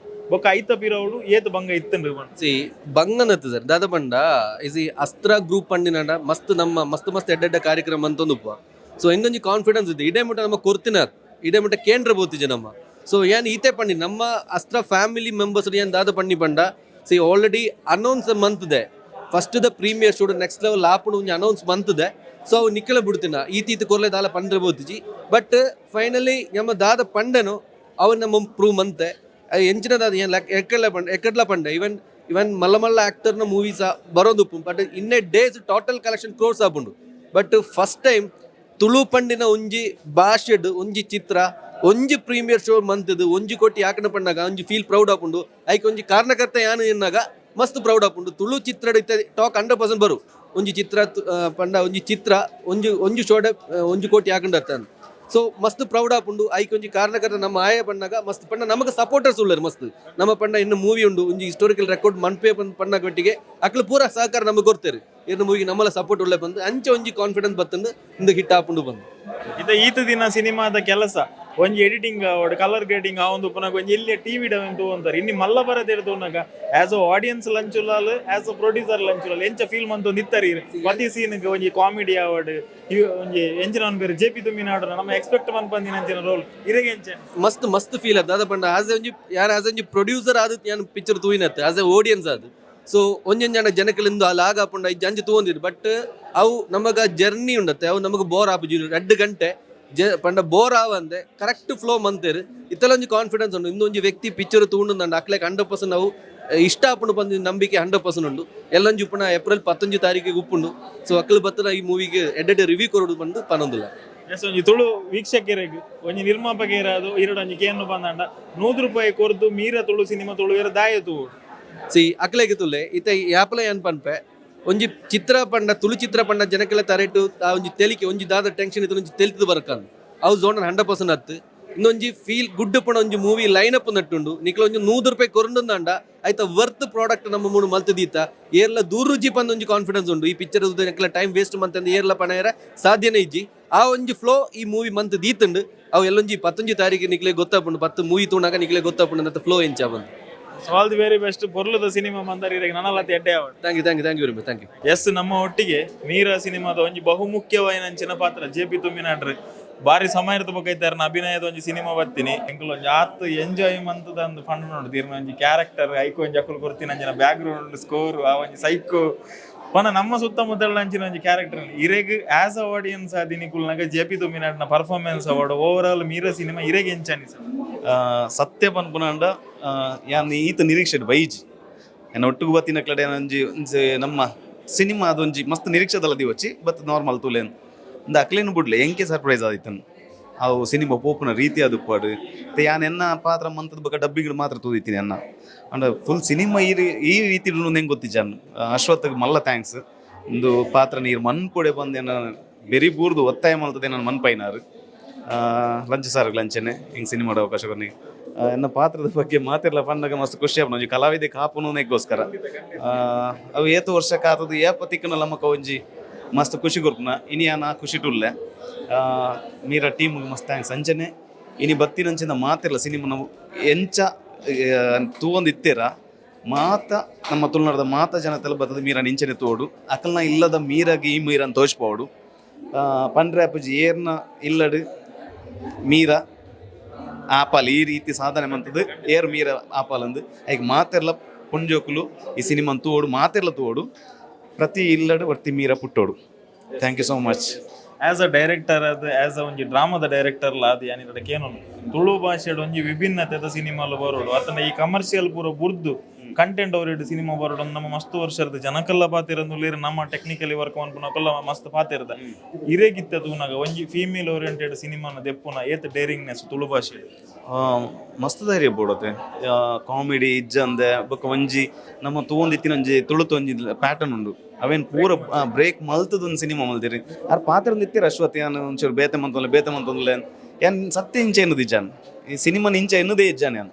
ಬೊಕ್ಕ ಐತ ಪಿರೋಡು ಏತ್ ಬಂಗ ಇತ್ತುಂಡು ಬಂಗನತ್ತು ಸರ್ ದಾದ ಪಂಡ ಇಸ್ ಅಸ್ತ್ರ ಗ್ರೂಪ್ ಪಂಡಿನ ಮಸ್ತ್ ನಮ್ಮ ಮಸ್ತ್ ಎಡ್ಡೆಡ್ಡ ಕಾರ್ಯಕ್ರಮ ಅಂತಂದುಪ್ಪ. ಸೊ ಎಂಗೊಂಜಿ ಕಾನ್ಫಿಡೆನ್ಸ್ ಇದೆ ಇಡೇ ಮುಟ್ಟ ನಮ್ಮ ಕೊರ್ತಿನ ಇಡೇ ಮುಟ್ಟ ಕೇಂದ್ರ ಬೋತಿಜೆ ನಮ್ಮ. ಸೊ ಏನ್ ಈತೆ ಪಂಡಿ ನಮ್ಮ ಅಸ್ತ್ರ ಫ್ಯಾಮಿಲಿ ಮೆಂಬರ್ಸ್ ಏನ್ ದಾದ ಪಂಡಿ ಪಂಡ ಸಿ ಆಲ್ರೆಡಿ ಅನೌನ್ಸ್ ಮಂತ್ದೆ ಫಸ್ಟ್ ದ ಪ್ರೀಮಿಯರ್ ಶೋಡ್ ನೆಕ್ಸ್ಟ್ ಲೆವೆಲ್ ಆಪುಣ ಒಂಜಿ ಅನೌನ್ಸ್ ಮಂತ್ದೆ. ಸೊ ಅವು ನಿಕ್ಕಲ ಬಿಡ್ತೀನ ಈತೀತ ಕೊರ್ಲೆ ದಾಲ ಪಂಡ್ರೆ ಬೋತಿಜಿ ಬಟ್ ಫೈನಲಿ ನಮ್ಮ ದಾದ ಪಂಡನು ಅವು ನಮ್ಮ ಪ್ರೂವ್ ಮಂತೆ ಎಂಚಿನ ದಾದ ಏನು ಎಕ್ಕಡ್ಲ ಪಂಡ ಇವನ್ ಮಲ್ಲ ಆಕ್ಟರ್ನ ಮೂವೀಸ ಬರೋದು ಬಟ್ ಇನ್ನೇ ಡೇಸ್ ಟೋಟಲ್ ಕಲೆಕ್ಷನ್ ಕ್ರೋರ್ಸ್ ಆಪುಂಡು. ಬಟ್ ಫಸ್ಟ್ ಟೈಮ್ ತುಳು ಪಂಡಿನ ಒಂಜಿ ಭಾಷೆಡ್ ಒಂಜಿ ಚಿತ್ರ ಒಂಜಿ ಪ್ರೀಮಿಯರ್ ಶೋ ಮಂತದು 1 ಕೋಟಿ ಆಕಣ ಪಂಡಾಗ ಒಂಜಿ ಫೀಲ್ ಪ್ರೌಡ್ ಆಪುಂಡು. ಐಕೆ ಒಂಜಿ ಕಾರಣಕರ್ತ ಯಾನು ಎನ್ನಾಗ ಮಸ್ತ್ ಪ್ರೌಡ್ ಆಪುಂಡು. ತುಳು ಚಿತ್ರ ಟಾಕ್ 100% ಬರು ಒಂಜಿ ಚಿತ್ರ ಪಂಡ ಒಂಜಿ ಚಿತ್ರ ಒಂಜಿ ಶೋಡೆ 1 ಕೋಟಿ ಆಕಂಡ. ಸೊ ಮಸ್ತ್ ಪ್ರೌಡ್ ಆಪುಂಡು ಐಕ್ ಒಂಜಿ ಕಾರಣಕರ್ತ ನಮ್ಮ ಆಯ ಪಣ್ಣಾಗ ಮಸ್ತ್ ಪಂಡ ನಮಗೆ ಸಪೋರ್ಟರ್ಸ್ ಉಳ್ಳರು ಮಸ್ತ್ ನಮ್ಮ ಪಂಡ ಇನ್ನು ಮೂವಿ ಉಂಡು ಒಂಜಿ ಹಿಸ್ಟೋರಿಕಲ್ ರೆಕಾರ್ಡ್ ಮನ್ಪೆ ಪಣ್ಣಾಗ ಒಟ್ಟಿಗೆ ಅಕ್ಲು ಪೂರ ಸಹಕಾರ ನಮಗೆ ಕೊಡ್ತೇವೆ ಇನ್ನು ಮೂವಿಗೆ ನಮ್ಮಲ್ಲ ಸಪೋರ್ಟ್ ಉಳ್ಳೆ ಬಂದು ಅಂಚೆ ಒಂಜಿ ಕಾನ್ಫಿಡೆನ್ಸ್ ಬತ್ತಂದು ಇಂದು ಹಿಟ್ ಆಪುಂಡು ಬಂದು ಈತ ದಿನ ಸಿನಿಮಾದ ಕೆಲಸ ಒಂಜಿ ಎಡಿಟಿಂಗ್ ಆವಡ್ ಕಲರ್ ಗ್ರೇಡಿಂಗ್ ಆ ಒಂದು ಪುನಃ ಒಂಜಿ ಎಲ್ಲಿ ಟಿವಿ ಡವೆಂತು ಅಂತಾರೆ ಇನ್ನು ಮಲ್ಲ ಬರದೇ ತೋನಾಗ ಆಸ್ ಅ ಆಡಿಯನ್ಸ್ ಲಂಚು ಲಾಲ್ ಆಸ್ ಅ ಪ್ರೊಡ್ಯೂಸರ್ ಲಂಚು ಲಾಲ್ ಎಂಚ ಫೀಲ್ ಮಂತು ನಿತ್ತರಿ ಪ್ರತಿ ಸೀನ್ಗೆ ಒಂಜಿ ಕಾಮಿಡಿ ಆವಡ್ ಒಂಜಿ ಎಂಚಿನ ಬೇರೆ ಜೆ ಪಿ ತುಮ್ಮಿನಾಡು ನಮ್ಮ ಎಕ್ಸ್ಪೆಕ್ಟ್ ಮನ್ಪಂದಿನ ಅಂಚಿನ ರೋಲ್ ಇರೆಗೆ ಎಂಚ ಮಸ್ತ್ ಮಸ್ತ್ ಫೀಲ್ ಅದ ಅದ ಪಂಡ ಆಸ್ ಒಂಜಿ ಯಾರು ಆಸ್ ಒಂಜಿ ಪ್ರೊಡ್ಯೂಸರ್ ಆದ ಯಾನು ಪಿಕ್ಚರ್ ತೂಯಿನತ್ತೆ ಆಸ್ ಎ ಆಡಿಯನ್ಸ್ ಅದು ಸೊ ಒಂಜೊಂಜನ ಜನಕಲಿಂದ ಅಲ್ಲಿ ಆಗಾಪುಂಡ ಐದು ಅಂಚೆ ತೂಂದಿರು ಬಟ್ ಅವು ನಮಗ ಜರ್ನಿ ಉಂಡತ್ತೆ ಅವು ನಮಗೆ ಬೋರ್ ಆಪುಜಿ 2 ಗಂಟೆ ಪಂಡ ಬೋರ್ ಆವಂದೆ ಕರೆಕ್ಟ್ ಫ್ಲೋ ಮಂತೇರು ಇತ್ತಲೊಂಜಿ ಕಾನ್ಫಿಡೆನ್ಸ್ ಉಂಡು ಇಂದೊಂಜಿ ವ್ಯಕ್ತಿ ಪಿಕ್ಚರ್ ತೂಂಡು ಅಕ್ಲೆಕ್ 100% ನಾವು ಇಷ್ಟ ಆಪುಂಡು ಬಂದ ನಂಬಿಕೆ 100% ಉಂಡು ಎಲ್ಲೊಂಜಿ ಉಪ್ಪುನ ಏಪ್ರಿಲ್ 11 ತಾರೀಕಿಗೆ ಉಪ್ಪುಂಡು ಸೊ ಅಕ್ಲು ಬತ್ತನ ಈ ಮೂವಿಗೆ ಎಡ್ಡೆ ರಿವ್ಯೂ ಕೊರೋಡು ಬಂದು ಪನ್ನೊಂದಿಲ್ಲ ಎಸ್ ಒಂಜಿ ತುಳು ವೀಕ್ಷಕರಿಗೆ ಒಂಜಿ ನಿರ್ಮಾಪಕರ ಅದು ಒಂಜಿ ಕೇನು ಬಂದಾಂಡ ₹100 ಕೊರ್ದು ಮೀರ ತುಳು ಸಿನಿಮಾ ತುಳು ದಾಯತು ಅಕ್ಲೆಗೆ ತುಲೆ ಇತ ಯಾಪಲ ಏನ್ ಪನ್ಪೆ ಒಂಜಿ ಚಿತ್ರ ಪಂಡ ತುಳು ಚಿತ್ರ ಪಂಡ ಜನಕ್ಕೆಲ್ಲ ತರೆಟು ಆ ಒಂಜಿ ತೆಲಿಕೆ ಒಂಜಿ ದಾದ ಟೆನ್ಷನ್ ಇತ್ತು ಒಂಜಿ ತೆಲಿತದ ಬರ್ಕಂದು ಅವು ಝೋನ್ 100% ಹತ್ತು ಇನ್ನೊಂಜಿ ಫೀಲ್ ಗುಡ್ ಪಣ ಒಂಜಿ ಮೂವಿ ಲೈನ್ ಅಪ್ ನಟ್ಟುಂಡು ನಿಕ್ಲ ಒಂಜಿ ₹100 ಕೊರಂದಂಡ ಆಯ್ತ ವರ್ತ್ ಪ್ರಾಡಕ್ಟ್ ನಮ್ಮ ಮೂಡು ಮಲ್ತದೀತ ಏರ್ಲ ದೂರುಜಿ ಪಂದ ಒಂಜಿ ಕಾನ್ಫಿಡೆನ್ಸ್ ಉಂಡು ಈ ಪಿಕ್ಚರ್ ನೆಕ್ಲ ಟೈಮ್ ವೇಸ್ಟ್ ಮಂತಂದು ಏರ್ಲ ಪಣ ಸಾಧ್ಯನೇ ಇಜ್ಜಿ ಆ ಒಂಜಿ ಫ್ಲೋ ಈ ಮೂವಿ ಮಂತ್ ದೀತುಂಡು ಅವು ಎಲ್ಲೊಂಜಿ 11 ತಾರೀಕಿಗೆ ನಿಕ್ಲೆ ಗೊತ್ತಾಪುಂಡು 10 ಮೂವಿ ತೂಣಾಗ ನಿಕ್ಲೆ ಗೊತ್ತಾಪುಂಡು ಅಂತ ಫ್ಲೋ ಎಂಚ ಬಂದು ಆಲ್ ದಿ ವೆರಿ ಬೆಸ್ಟ್ ಪೊರ್ಲದ ಸಿನಿಮಾ ಮಂದರಿಗೆ ನನಲತಿ ಎಡ್ಡೆ ಆವಡ್ thank you very much thank you yes ನಮ್ಮ ಒಟ್ಟಿಗೆ ಮೀರಾ ಸಿನಿಮಾದ ಒಂಜಿ ಬಹುಮುಖ್ಯವಾಯಿನಂಚಿನ ಪಾತ್ರ ಜೆ ಪಿ ತುಮ್ಮಿನಾಡ್ರಿ ಬಾರಿ ಸಮಯದ ಬಗ್ಗೈತಾರ ಅಭಿನಯದ ಒಂಜಿ ಸಿನಿಮಾ ಬರ್ತೀನಿ ಎಂಕಲ್ ಒಂಜಿ ಆತ್ ಎಂಜಾಯ್ ಮಂತದ ಒಂದು ಫಂಡ್ ನೋಡ್ತೀರಿ ಒಂಜಿ ಕ್ಯಾರೆಕ್ಟರ್ ಐಕು ಒಂಜಿ ಅಕ್ಕಲು ಕೊಡ್ತೀನಿ ಅಂಚಿನ ಬ್ಯಾಕ್ ಗ್ರೌಂಡ್ ಸ್ಕೋರ್ ಆ ಒಂಜಿ ಸೈಕೋ ಪನ ನಮ್ಮ ಸುತ್ತಮುತ್ತಲ ಅಂಚಿನ ಒಂಜಿ ಕ್ಯಾರೆಕ್ಟರ್ ಇರೆಗ್ ಆಸ್ ಅ ಆಡಿಯನ್ಸ್ ಆದಿನಿಕುಲ್ನಾಗ ಜೆ ಪಿ ತುಮ್ಮಿನಾಡ್ನ performance award over all Meera cinema ಇರೆಗೆ ಎಂಚಾನಿ ಸರ್ ಸತ್ಯ ಪನ್ಪುನಾಂಡ ಯಾನ್ ಈತ ನಿರೀಕ್ಷೆ ಬೈಜಿ ಎನ್ನ ಒಟ್ಟಿಗೆ ಬತ್ತಿನ ಕಡೆ ಒಂಜಿ ನಮ್ಮ ಸಿನಿಮಾ ಅದೊಂಜಿ ಮಸ್ತ್ ನಿರೀಕ್ಷೆದಲ್ಲ ದಿವಚ್ಚಿ ಬತ್ ನಾರ್ಮಲ್ ತುಲೇನು ಒಂದು ಅಕ್ಲೇನು ಬಿಡ್ಲೆ ಎಂಕೆ ಸರ್ಪ್ರೈಸ್ ಆದಿತ್ತನು ಅವು ಸಿನಿಮಾ ಪೋಪುನ ರೀತಿ ಅದು ಪಾಡು ಯಾನ್ ಎನ್ನ ಪಾತ್ರ ಮಂತದ ಬಗ್ಗೆ ಡಬ್ಬಿಗಳು ಮಾತ್ರ ತೂದಿತ್ತೀನಿ ಅನ್ನ ಅಂಡ್ ಫುಲ್ ಸಿನಿಮಾ ಈ ರೀತಿ ಹೆಂಗೆ ಗೊತ್ತಿಜ್ಜಾನು ಅಶ್ವತ್ಗೆ ಮಲ್ಲ ಥ್ಯಾಂಕ್ಸ್ ಒಂದು ಪಾತ್ರ ನೀರು ಮನ್ಪೊಡೆ ಬಂದು ಏನ ಬೆರಿ ಬೂರ್ದು ಒತ್ತಾಯ ಮಾಡ್ತದೆ ನಾನು ಮನ್ಪೈನಾರು ಲಂಚ್ ಸಾರ್ ಲಂಚನೆ ಹಿಂಗೆ ಸಿನಿಮಾಡ ಅವಕಾಶ ಬನ್ನಿ ಎನ್ನ ಪಾತ್ರದ ಬಗ್ಗೆ ಮಾತಿರ್ಲ ಪಂಡಾಗ ಮಸ್ತ್ ಖುಷಿ ಆಪನ ಒಂಜಿ ಕಲಾವಿದೆ ಕಾಪುನಗೋಸ್ಕರ ಅವು ಏತು ವರ್ಷಕ್ಕೆ ಆತದು ಏಪ ತಿಕ್ಕನ ನಮ್ಮಕ ಒಂಜಿ ಮಸ್ತ್ ಖುಷಿ ಕೊರ್ಪುನ ಇನಿ ನಾ ಖುಷಿ ಟುಲ್ಲೆ ಮೀರಾ ಟೀಮ್ಗೆ ಮಸ್ತ್ ಥ್ಯಾಂಕ್ಸ್ ಅಂಚನೆ ಇನಿ ಬತ್ತಿನಂಚಿಂದ ಮಾತಿರ್ಲ ಸಿನಿಮಾ ನಾವು ಎಂಚ ತೂವೊಂದು ಇತ್ತೀರ ಮಾತ ನಮ್ಮ ತುಳುನಾಡದ ಮಾತ ಜನತೆಲ್ಲ ಬರ್ತದೆ ಮೀರಾ ನಿಂಚನೆ ತೋಡು ಅಕಲ್ನ ಇಲ್ಲದ ಮೀರಾಗಿ ಈ ಮೀರನ್ನು ತೋಚ್ಪೋಡು ಪಂಡ್ರೆ ಅಪ್ಪಜಿ ಏರ್ನ ಇಲ್ಲಡು ಮೀರಾ ಆಪಾಲ್ ಈ ರೀತಿ ಸಾಧನೆ ಮಂತದ್ದು ಏರ್ ಮೀರ ಆಪಾಲಂದು ಈಗ ಮಾತೆರ್ಲ ಪುಂಜೋಕುಲು ಈ ಸಿನಿಮಾನ್ ತೋಡು ಮಾತೆರ್ಲ ತೋಡು ಪ್ರತಿ ಇಲ್ಲಡು ವರ್ತಿ ಮೀರ ಪುಟ್ಟೋಡು thank you so much as a director ಅದು ಆಸ್ ಅ ಒಂಜಿ ಡ್ರಾಮಾದ ಡೈರೆಕ್ಟರ್ ಅದು ಏನಿದೆ ಏನು ತುಳು ಭಾಷೆಡ್ ಒಂಜಿ ವಿಭಿನ್ನತೆದ ಸಿನಿಮಾಲು ಬರೋಡು ಆತನ ಈ ಕಮರ್ಷಿಯಲ್ ಪೂರ ಬುರ್ದು ಕಂಟೆಂಟ್ ಓರಿಯೆಂಟ್ ಸಿನಿಮಾ ಬರೋಡು ನಮ್ಮ ಮಸ್ತ್ ವರ್ಷದ ಜನಕಲ್ಲ ಪಾತಿರಂದು ನಮ್ಮ ಟೆಕ್ನಿಕಲಿ ವರ್ಕ್ ಮಾಡ್ಕೊಲ್ಲ ಮಸ್ತ್ ಪಾತಿರದ ಇರೇಗಿತ್ತದು ನಾಗ ಒಂಜಿ ಫೀಮೇಲ್ ಓರಿಯೆಂಟೆಡ್ ಸಿನಿಮಾನ ದೆಪ್ಪುನ ಏತ್ ಡೇರಿಂಗ್ನೆಸ್ ತುಳು ಭಾಷೆ ಮಸ್ತ್ ಧೈರ್ಯ ಬೋಡತೆ ಕಾಮಿಡಿ ಇಜ್ಜಂದೆ ಬೊಕ್ಕ ಒಂಜಿ ನಮ್ಮ ತೂಂದಿತ್ತಿನ ಒಂಜಿ ತುಳುತು ಒಂಜಿ ಪ್ಯಾಟರ್ನ್ ಉಂಡು ಅವೇನು ಪೂರ ಬ್ರೇಕ್ ಮಲ್ತದೊಂದು ಸಿನಿಮಾ ಮಲ್ತಿರಿ ಆರ್ ಪಾತ್ರ ನಿತ್ತೀರ ಅಶ್ವತ್ ಯಾನು ಒಂಚೂರು ಬೇತೆ ಮಂತೊಂದ್ಲೆ ಏನ್ ಸತ್ಯ ಇಂಚ ಎನ್ನುದು ಇಜ್ಜಾನು ಈ ಸಿನಿಮಾನ ಇಂಚ ಎನ್ನುದೇ ಇಜ್ಜಾನು ಯಾನು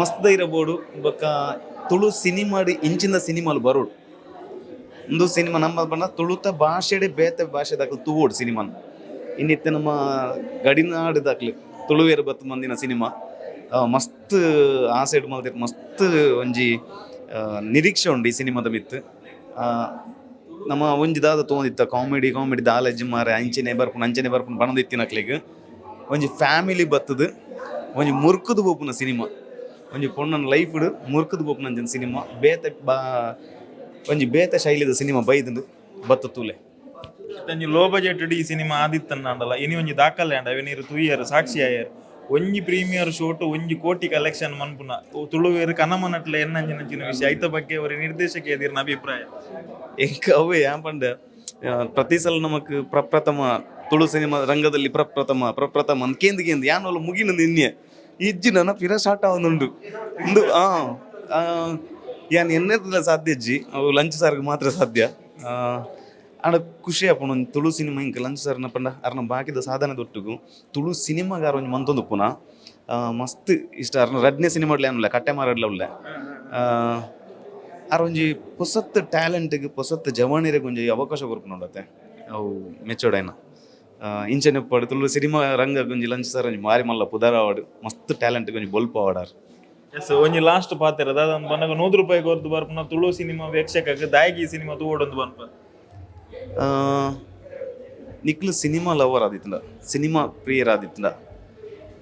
ಮಸ್ತ್ ಧೈರ್ಯ ಬೋಡು ಬೊಕ್ಕ ತುಳು ಸಿನಿಮಾಡಿ ಇಂಚಿನ ಸಿನಿಮಾಲು ಬರೋಡು ಒಂದು ಸಿನಿಮಾ ನಮ್ಮ ಬಣ್ಣ ತುಳುತ ಭಾಷೆಡೆ ಬೇತೆ ಭಾಷೆದಾಗ್ಲಿ ತೂವೋಡು ಸಿನಿಮಾನ ಇನ್ನಿತ್ತೆ ನಮ್ಮ ಗಡಿನಾಡುದಾಗ್ಲಿ ತುಳುವೇರು ಬತ್ತು ಮಂದಿನ ಸಿನಿಮಾ ಮಸ್ತ್ ಆ ಸೈಡ್ ಮಲ್ತಿರ್ ಮಸ್ತ್ ಒಂಜಿ ನಿರೀಕ್ಷೆ ಉಂಡು ಈ ಸಿನಿಮಾದ ಮಿತ್ತು ನಮ್ಮ ಒಂಜಿ ದಾದ ತೋಂದಿತ್ತ ಕಾಮಿಡಿ ದಾಲಜ್ಜಿ ಮಾರೆ ಅಂಚನೆ ಬರ್ಪುನು ಪಣದಿತ್ತಿನಕ್ಲಿಗೆ ಒಂಜಿ ಫ್ಯಾಮಿಲಿ ಬತ್ತದು ಒಂಜಿ ಮುರ್ಕುದು ಬೋಪುನ ಸಿನಿಮಾ ಒಂಜಿ ಪೊಣ್ಣನ ಲೈಫ್ ಮುರ್ಕುದು ಬೋಪುನ ಅಂಚಿನ ಸಿನಿಮಾ ಒಂಜಿ ಬೇತೆ ಶೈಲಿದ ಸಿನಿಮಾ ಬೈದು ಬತ್ತ ತೂಲೆ ಒಂಜಿ ಲೋ ಬಜೆಟ್ ಈ ಸಿನಿಮಾ ಆದಿತ್ತನ್ನ ಅಂಡಲ್ಲ ಇನಿ ಒಂಜಿ ದಾಖಲೆ ಅಂಡ ಅವೆನೀರು ತೂಯರು ಸಾಕ್ಷಿ ಆಯರ್ ಒಂಜಿ ಪ್ರೀಮಿಯರ್ ಶೋಟು 1 ಕೋಟಿ ಕಲೆಕ್ಷನ್ ಮನ್ಪುನ ತುಳುವೇರು ಕನಮನಟ್ಲ ಎನ್ನಂಚಿನ ವಿಷಯ ಐತ ಬಗ್ಗೆ ಅವರ ನಿರ್ದೇಶಕ ಎದಿರ್ನ ಅಭಿಪ್ರಾಯ ಎಂಕ ಅವೇ ಪಂಡ ಪ್ರತಿ ಸಲ ನಮಕ್ ಪ್ರಪ್ರಥಮ ತುಳು ಸಿನಿಮಾ ರಂಗದಲ್ಲಿ ಪ್ರಪ್ರಥಮ ಕೇಂದ್ರ ಯಾನಲ್ಲ ಮುಗಿನ ನಿನ್ನೆ ಇಜ್ಜಿ ನನ್ನ ಪಿರ ಸ್ಟಾರ್ಟ್ ಆವೊಂದುಂಡು ಒಂದು ಯಾನ್ ಎನ್ನೆಲ್ಲ ಸಾಧ್ಯ ಅಜ್ಜಿ ಅವು ಲಂಚ್ ಸಾರ್ಗೆ ಮಾತ್ರ ಸಾಧ್ಯ ಆಡ ಖುಷಿ ಆಪುಣ ಒಂದು ತುಳು ಸಿನಿಮಾ ಇಂಕ ಲಂಚ್ ಸರ್ನ ಪಂಡ ಅರ್ನ ಬಾಕಿದ ಸಾಧನದೊಟ್ಟಿಗೂ ತುಳು ಸಿನಿಮಾಗಾರ ಒಂದು ಮಂತೊಂದು ಪುನ ಮಸ್ತ್ ಇಷ್ಟ ಅರ್ನ ರಡ್ನೆ ಸಿನಿಮಾಡ್ಲೆ ಅನ್ನಲ್ಲ ಕಟ್ಟೆ ಮಾರಡ್ಲ ಉಳ್ಳೆ ಒಂಜಿ ಹೊಸತ್ ಟ್ಯಾಲೆಂಟ್ಗೆ ಹೊಸತ್ ಜವಾನಿರಿಗೆ ಒಂಜಿ ಅವಕಾಶ ಕೊರ್ಪು ನೋಡತ್ತೆ ಅವು ಮೆಚ್ಚೋಡೈನ ಇಂಚನೆ ಪಡು ತುಳು ಸಿನಿಮಾ ರಂಗ ಒಂಜಿ ಲಂಚ್ ಸರ್ ಒಂಜಿ ಮಾರಿ ಮಲ್ಲ ಪುದಾರ ಅವಾರ್ಡ್ ಮಸ್ತ್ ಟ್ಯಾಲೆಂಟ್ಗೆ ಒಂಜಿ ಬೊಲ್ಪ ಅವಾರ್ಡ್ ಎಸ್ ಒಂಜಿ ಲಾಸ್ಟ್ ಪಾತ್ರ ದಾದನ್ ಬನ್ನಗ 100 ರೂಪಾಯಿ ಕೊರ್ದು ಬರ್ಪುನ ತುಳು ಸಿನಿಮಾ ವೀಕ್ಷಕಕ್ಕೆ ದಾಯಗಿ ಸಿನಿಮಾ ತೂವೊಂದು ಬನ್ಪ ನಿಖಲ್ ಸಿನಿಮಾ ಲವರ್ ಆದಿತ್ತಂಡ ಸಿನಿಮಾ ಪ್ರಿಯರಾದಿತ್ತಂಡ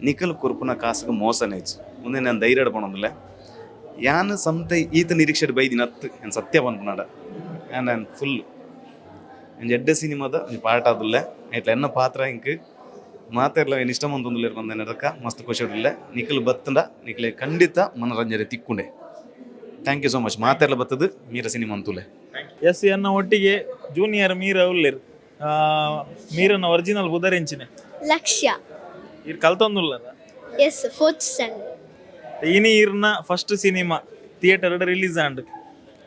ನಿಖಲ್ ಕೊರ್ಪುನ ಕಾಸಿಗೆ ಮೋಸನೇ ಇತ್ತು ಮುಂದೆ ನಾನು ಧೈರ್ಯ ಪಣೋದಿಲ್ಲ ಯಾನು ಸಂತೆ ಈತ ನಿರೀಕ್ಷೆ ಬೈದಿನ ಹತ್ತು ನಾನು ಸತ್ಯ ಬಂದ್ಪುನಾಡ ನಾನು ಫುಲ್ ಒಂದು ಎಡ್ಡೆ ಸಿನಿಮಾದ ಒಂದು ಪಾರ್ಟ್ ಆದಿಲ್ಲ ಐಟ್ಲ ಎನ್ನ ಪಾತ್ರ ಇಂಕ್ ಮಾತಾಡ್ಲ ಏನು ಇಷ್ಟ ಮಂತೊಂದುಲ್ಲ ಬಂದೇನೆ ಅದಕ್ಕೆ ಮಸ್ತ್ ಖುಷಿ ಹೊಡಿಲ್ಲ ನಿಖಲ್ ಬತ್ತಂಡ ನಿಖಲೆ ಖಂಡಿತ ಮನರಂಜನೆ ತಿಕ್ಕೊಂಡೆ ಥ್ಯಾಂಕ್ ಯು ಸೋ ಮಚ್ ಮಾತಾಡ್ಲ ಬತ್ತದು ಮೀರ ಸಿನಿಮಾ ಅಂತೂಲೆ ಎಸ್ ಎನ್ನ ಒಟ್ಟಿಗೆ ಜೂನಿಯರ್ ಮೀರ ಉಲ್ಲೇರ್ ಮೀರನ ಒರಿಜಿನಲ್ ಬುದರೆಂಚಿನೆ ಲಕ್ಷ್ಯ ಇರ್ ಕಲ್ತೊಂದುಲ್ಲದ ಎಸ್ 4th ಸ್ಟ್ಯಾಂಡರ್ಡ್ ಇನಿ ಇರ್ನ ಫಸ್ಟ್ ಸಿನಿಮಾ ಥಿಯೇಟರ್ ರಿಲೀಸ್ ಆಂಡ್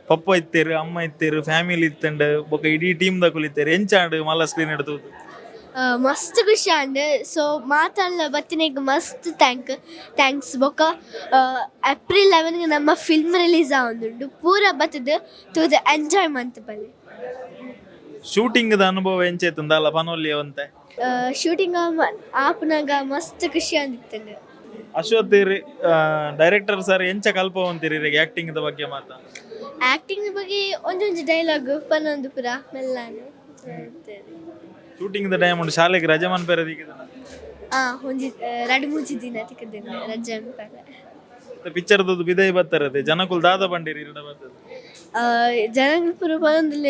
ಪಪ್ಪ ಇತ್ತೇರು ಅಮ್ಮ ಇತ್ತೇರು ಫ್ಯಾಮಿಲಿ ಇತ್ತಂಡ್ ಬೊಕ ಇಡೀ ಟೀಮ್ ದ ಕುಲಿತೇರು ಎಂಚಾಂಡ್ ಮಲ್ಲ ಸ್ಕ್ರೀನ್ ಹಿಡ್ದು ಮಸ್ತ್ ಖುಷಿ ಅಂಡ್ ಸೊ ಮಾತಾಡಲ ಬತ್ತಿನಿಗೆ ಮಸ್ತ್ ಥ್ಯಾಂಕ್ಸ್ ಬೊಕ ಏಪ್ರಿಲ್ 11 ನಮ್ಮ ಫಿಲ್ಮ್ ರಿಲೀಸ್ ಆವೊಂದುಂಡು ಪೂರ ಬತ್ತದು ತೂದು ಎಂಜಾಯ್ ಮಂತ್ ಬಲ್ಲಿ ಶೂಟಿಂಗ್ ದ ಅನುಭವ ಎಂಚೇತಂದ ಅಲ್ಲ ಪನೋಲಿ ಅವಂತೆ ಶೂಟಿಂಗ್ ಆಪನಾಗ ಮಸ್ತ್ ಖುಷಿ ಅಂದಿತ್ತಂಡು ಅಶ್ವಥ್ ಡೈರೆಕ್ಟರ್ ಸರ್ ಎಂಚ ಕಲ್ಪವಂತೀರಿ ಆಕ್ಟಿಂಗ್ ದ ಬಗ್ಗೆ ಮಾತಾ ಆಕ್ಟಿಂಗ್ ಬಗ್ಗೆ ಒಂದೊಂದು ಡೈಲಾಗ್ ಪನ್ನೊಂದು ಪುರ ಮೆಲ್ಲಾನು ಶೂಟಿಂಗ್ ದ ಟೈಮ್ ಉಂಟು ಶಾಲೆಗೆ ರಜೆ ಮನ್ಪೇರದಿಗೆ ಒಂಜಿ 2-3 ದಿನ ತಿಕ್ಕದಿನ ರಜೆ ಅನ್ಪಲ್ಲ ಪಿಕ್ಚರ್ ಬಿದೈ ಬರ್ತಾರದೆ ಜನಕುಲ್ ದಾದ ಬಂಡಿರಿ ಇರಡ ಬರ್ತದೆ ಜನಗಳು ಪೂರ ಬಂದಿಲ್ಲ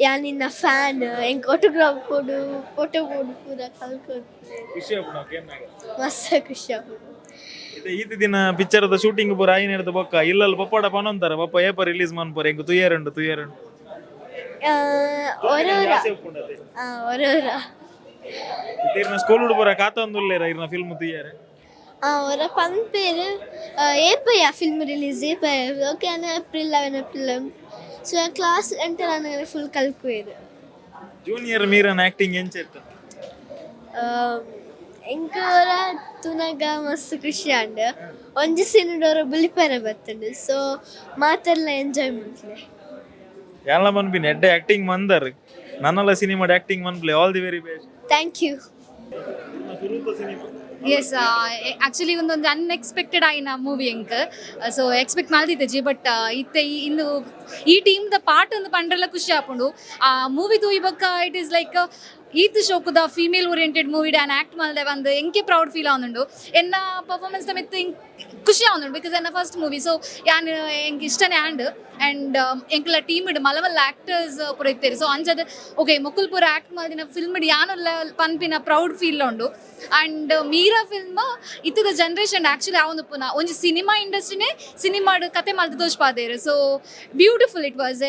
ಯಾನಿನ್ನ ಫ್ಯಾನ್ ಹೆಂಗೆ ಆಟೋಗ್ರಾಫ್ ಕೊಡು ಫೋಟೋ ಕೊಡು ಪೂರ ಕಲ್ಕೊಡ್ತಾರೆ ಖುಷಿ ಆಗ್ಬಿಡ ಮಸ್ತ್ ಖುಷಿ ಆಗ್ಬಿಡು ಈತ ದಿನ ಪಿಕ್ಚರ್ ದ ಶೂಟಿಂಗ್ ಪೂರ ಆಯ್ನ ಹಿಡ್ದು ಬೊಕ್ಕ ಇಲ್ಲಲ್ಲಿ ಪಪ್ಪಡ ಪನೊಂತಾರ ಪಪ್ಪ ಏಪ ರಿಲೀಸ್ ಮನ್ಪೋರ ಹೆಂಗ್ ತುಯ್ಯರುಂಡು ಓರೋರ ಇರ್ನ ಸ್ಕೂಲ್ ಹುಡುಗರ ಕಾತೊಂದುಲ್ಲೇರ ಇರ್ನ ಫಿಲ್ಮ್ ತುಯ್ಯಾರೆ ಅವರ ಪಂಪೇರು ಏಪಯ್ಯ ಫಿಲ್ಮ್ ರಿಲೀಸ್ ಏಪಯ್ಯ okay April 11 so class enter ನನಗೆ ಫುಲ್ ಕಲ್ಕುವೇರು ಜೂನಿಯರ್ ಮೀರನ್ ಆಕ್ಟಿಂಗ್ ಎಂಚೆತ್ತ ಎಂಕವರ ತುನಗ ಮಸ್ತ್ ಖುಷಿ ಅಂಡ್ ಒಂಜಿ ಸಿನಿಡೋರ ಬುಲಿಪೆರೆ ಬರ್ತಂಡು ಸೊ ಮಾತೆಲ್ಲ ಎಂಜಾಯ್ ಮಾಡ್ಲೆ ಎಲ್ಲ ಮನ್ಪಿನ ಎಡ್ಡೆ ಆಕ್ಟಿಂಗ್ ಮಂದರ್ ನನ್ನಲ್ಲ ಸಿನಿಮಾದ ಆಕ್ಟಿಂಗ್ ಮನ್ಪ್ಲೆ all the very best thank you yes actually ಒಂದೊಂದು ಅನ್ಎಕ್ಸ್ಪೆಕ್ಟೆಡ್ ಆಯಿನ ಮೂವಿ ಎಂಕ್ ಸೊ ಎಕ್ಸ್ಪೆಕ್ಟ್ ಮಾಡ್ದಿದ್ದೆ ಬಟ್ ಇತ್ತೆ ಇಂದು ಈ ಟೀಮ್ದ ಪಾರ್ಟ್ ಒಂದು ಪಂಡ್ರೆಲ್ಲ ಖುಷಿ ಆಪುಂಡು ಆ ಮೂವಿ ತೂಯಿಬಕ್ಕ ಇಟ್ ಈಸ್ ಲೈಕ್ ಈತ್ ಶೋಕುದ ಫೀಮೇಲ್ ಓರಿಯೆಂಟೆಡ್ ಮೂವಿ ಡ್ಯಾನ್ ಆ್ಯಕ್ಟ್ ಮಾಡಿದೆ ಒಂದು ಎಂಕೆ ಪ್ರೌಡ್ ಫೀಲ್ ಆವೊಂದುಂಡು ಎನ್ನ ಪರ್ಫಾರ್ಮೆನ್ಸ್ ಮಿತ್ತು ಖುಷಿ ಆವೊಂದುಂಡು ಬಿಕಾಸ್ ಎನ್ನ ಫಸ್ಟ್ ಮೂವಿ ಸೊ ಯಾನ್ ಎಂಕ್ ಇಷ್ಟನೇ ಆ್ಯಂಡ್ ಎಂಕ್ಲ ಟೀಮ್ ಇಡ್ ಮಲವಲ್ಲ ಆ್ಯಕ್ಟರ್ಸ್ ಪೂರ ಇತ್ತೇರಿ ಸೊ ಅಂಚದ ಓಕೆ ಮೊಕ್ಕುಲ್ ಪೂರ ಆ್ಯಕ್ಟ್ ಮಾಡಿನ ಫಿಲ್ಮ್ ಇಡ್ ಯಾನಲ್ಲ ಪನ್ಪಿನ ಪ್ರೌಡ್ ಫೀಲ್ ಉಂಡು ಆ್ಯಂಡ್ ಮೀರಾ ಫಿಲ್ಮ್ ಇತ್ತದ ಜನ್ರೇಷನ್ ಆ್ಯಕ್ಚುಲಿ ಆವೊಂದು ಪುನಃ ಒಂಜಿ ಸಿನಿಮಾ ಇಂಡಸ್ಟ್ರಿನೇ ಸಿನಿಮಾಡ್ ಕತೆ ಮಲ್ತು ತೋಜ್ಪಾದೇರು ಸೊ ಬ್ಯೂಟಿಫುಲ್ ಇಟ್ ವಾಸ್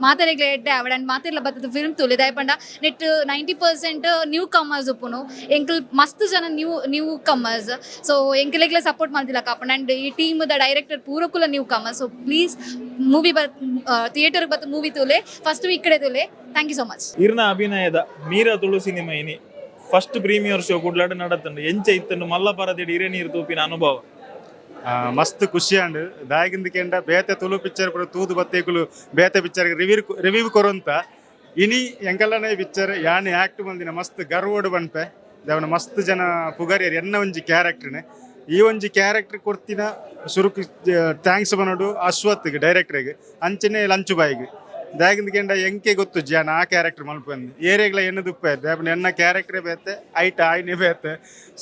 ಮಾತಾರೆಗ್ಲೆ ಎಡ್ಡೆ ಅವಡ್ ಅಂಡ್ ಮಾತೆರ್ಲ ಬತ್ತದ ಫಿಲ್ಮ್ ತುಲಿ ದಯಪಂಡ ನೆಟ್ 90% ನ್ಯೂ ಕಮರ್ಸ್ ಉಪ್ಪುನು ಎಂಕಲ್ ಮಸ್ತ್ ಜನ ನ್ಯೂ ಕಮರ್ಸ್ ಸೊ ಎಂಕಲೆಗ್ಲೆ ಸಪೋರ್ಟ್ ಮಾಡ್ತಿಲ್ಲ ಕಾಪಂಡ ಅಂಡ್ ಈ ಟೀಮ್ ದ ಡೈರೆಕ್ಟರ್ ಪೂರಕುಲ new comers so please movie theatre ಬತ್ತ ಮೂವಿ ತುಲೆ ಫಸ್ಟ್ ವೀಕ್ ಕಡೆ ತುಲೆ ಥ್ಯಾಂಕ್ ಯು ಸೊ ಮಚ್ ಇರ್ನ ಅಭಿನಯದ ಮೀರಾ ತುಳು ಸಿನಿಮಾ ಇನಿ ಫಸ್ಟ್ ಪ್ರೀಮಿಯರ್ ಶೋ ಕುಡ್ಲಾಡ ನಡತ್ತಂಡು ಎಂಚ ಇತ್ತಂಡು ಮಲ್ಲ ಪರದಿಡಿ ಹಿರೇನೀರು ತೂಪಿನ ಅನುಭವ ಮಸ್ತ್ ಖುಷಿ ಅಂಡ್ ದಾಯಗಿಂದ ಕೆಂಡ ಬೇತೆ ತುಳು ಪಿಕ್ಚರ್ ಪೂರ ತೂದು ಬತ್ತೇಕುಲು ಬೇತೆ ಪಿಕ್ಚರ್ ರಿವ್ಯೂ ಕೊರಂತ ಇನಿ ಎಂಕಲ್ಲನೇ ಪಿಕ್ಚರ್ ಯಾನೆ ಆಕ್ಟ್ ಬಂದಿನ ಮಸ್ತ್ ಗರ್ವೋಡು ಬನ್ಪೆ ದೇವನ ಮಸ್ತ್ ಜನ ಪುಗರಿಯರು ಎನ್ನ ಒಂಜಿ ಕ್ಯಾರೆಕ್ಟರ್ನೆ ಈ ಒಂಜಿ ಕ್ಯಾರೆಕ್ಟರ್ ಕೊಡ್ತಿನ ಸುರುಕು ಥ್ಯಾಂಕ್ಸ್ ಬನ್ನೋಡು ಅಶ್ವತ್ಗೆ ಡೈರೆಕ್ಟ್ರಿಗೆ ಅಂಚನೆ ಲಂಚು ಬಾಯಿಗೆ ದಾಯಗಿಂದ ಕೆಂಡ ಎಂಕೆ ಗೊತ್ತು ಜನ ಆ ಕ್ಯಾರೆಕ್ಟರ್ ಮಲ್ಪಂದು ಏರಿಯಾಗ್ಲ ಎನ್ನದುಪ್ಪ ದೇವನ ಎನ್ನ ಕ್ಯಾರೆಕ್ಟ್ರೇ ಬೇತೆ ಆಯ್ನೆ ಬೇತೆ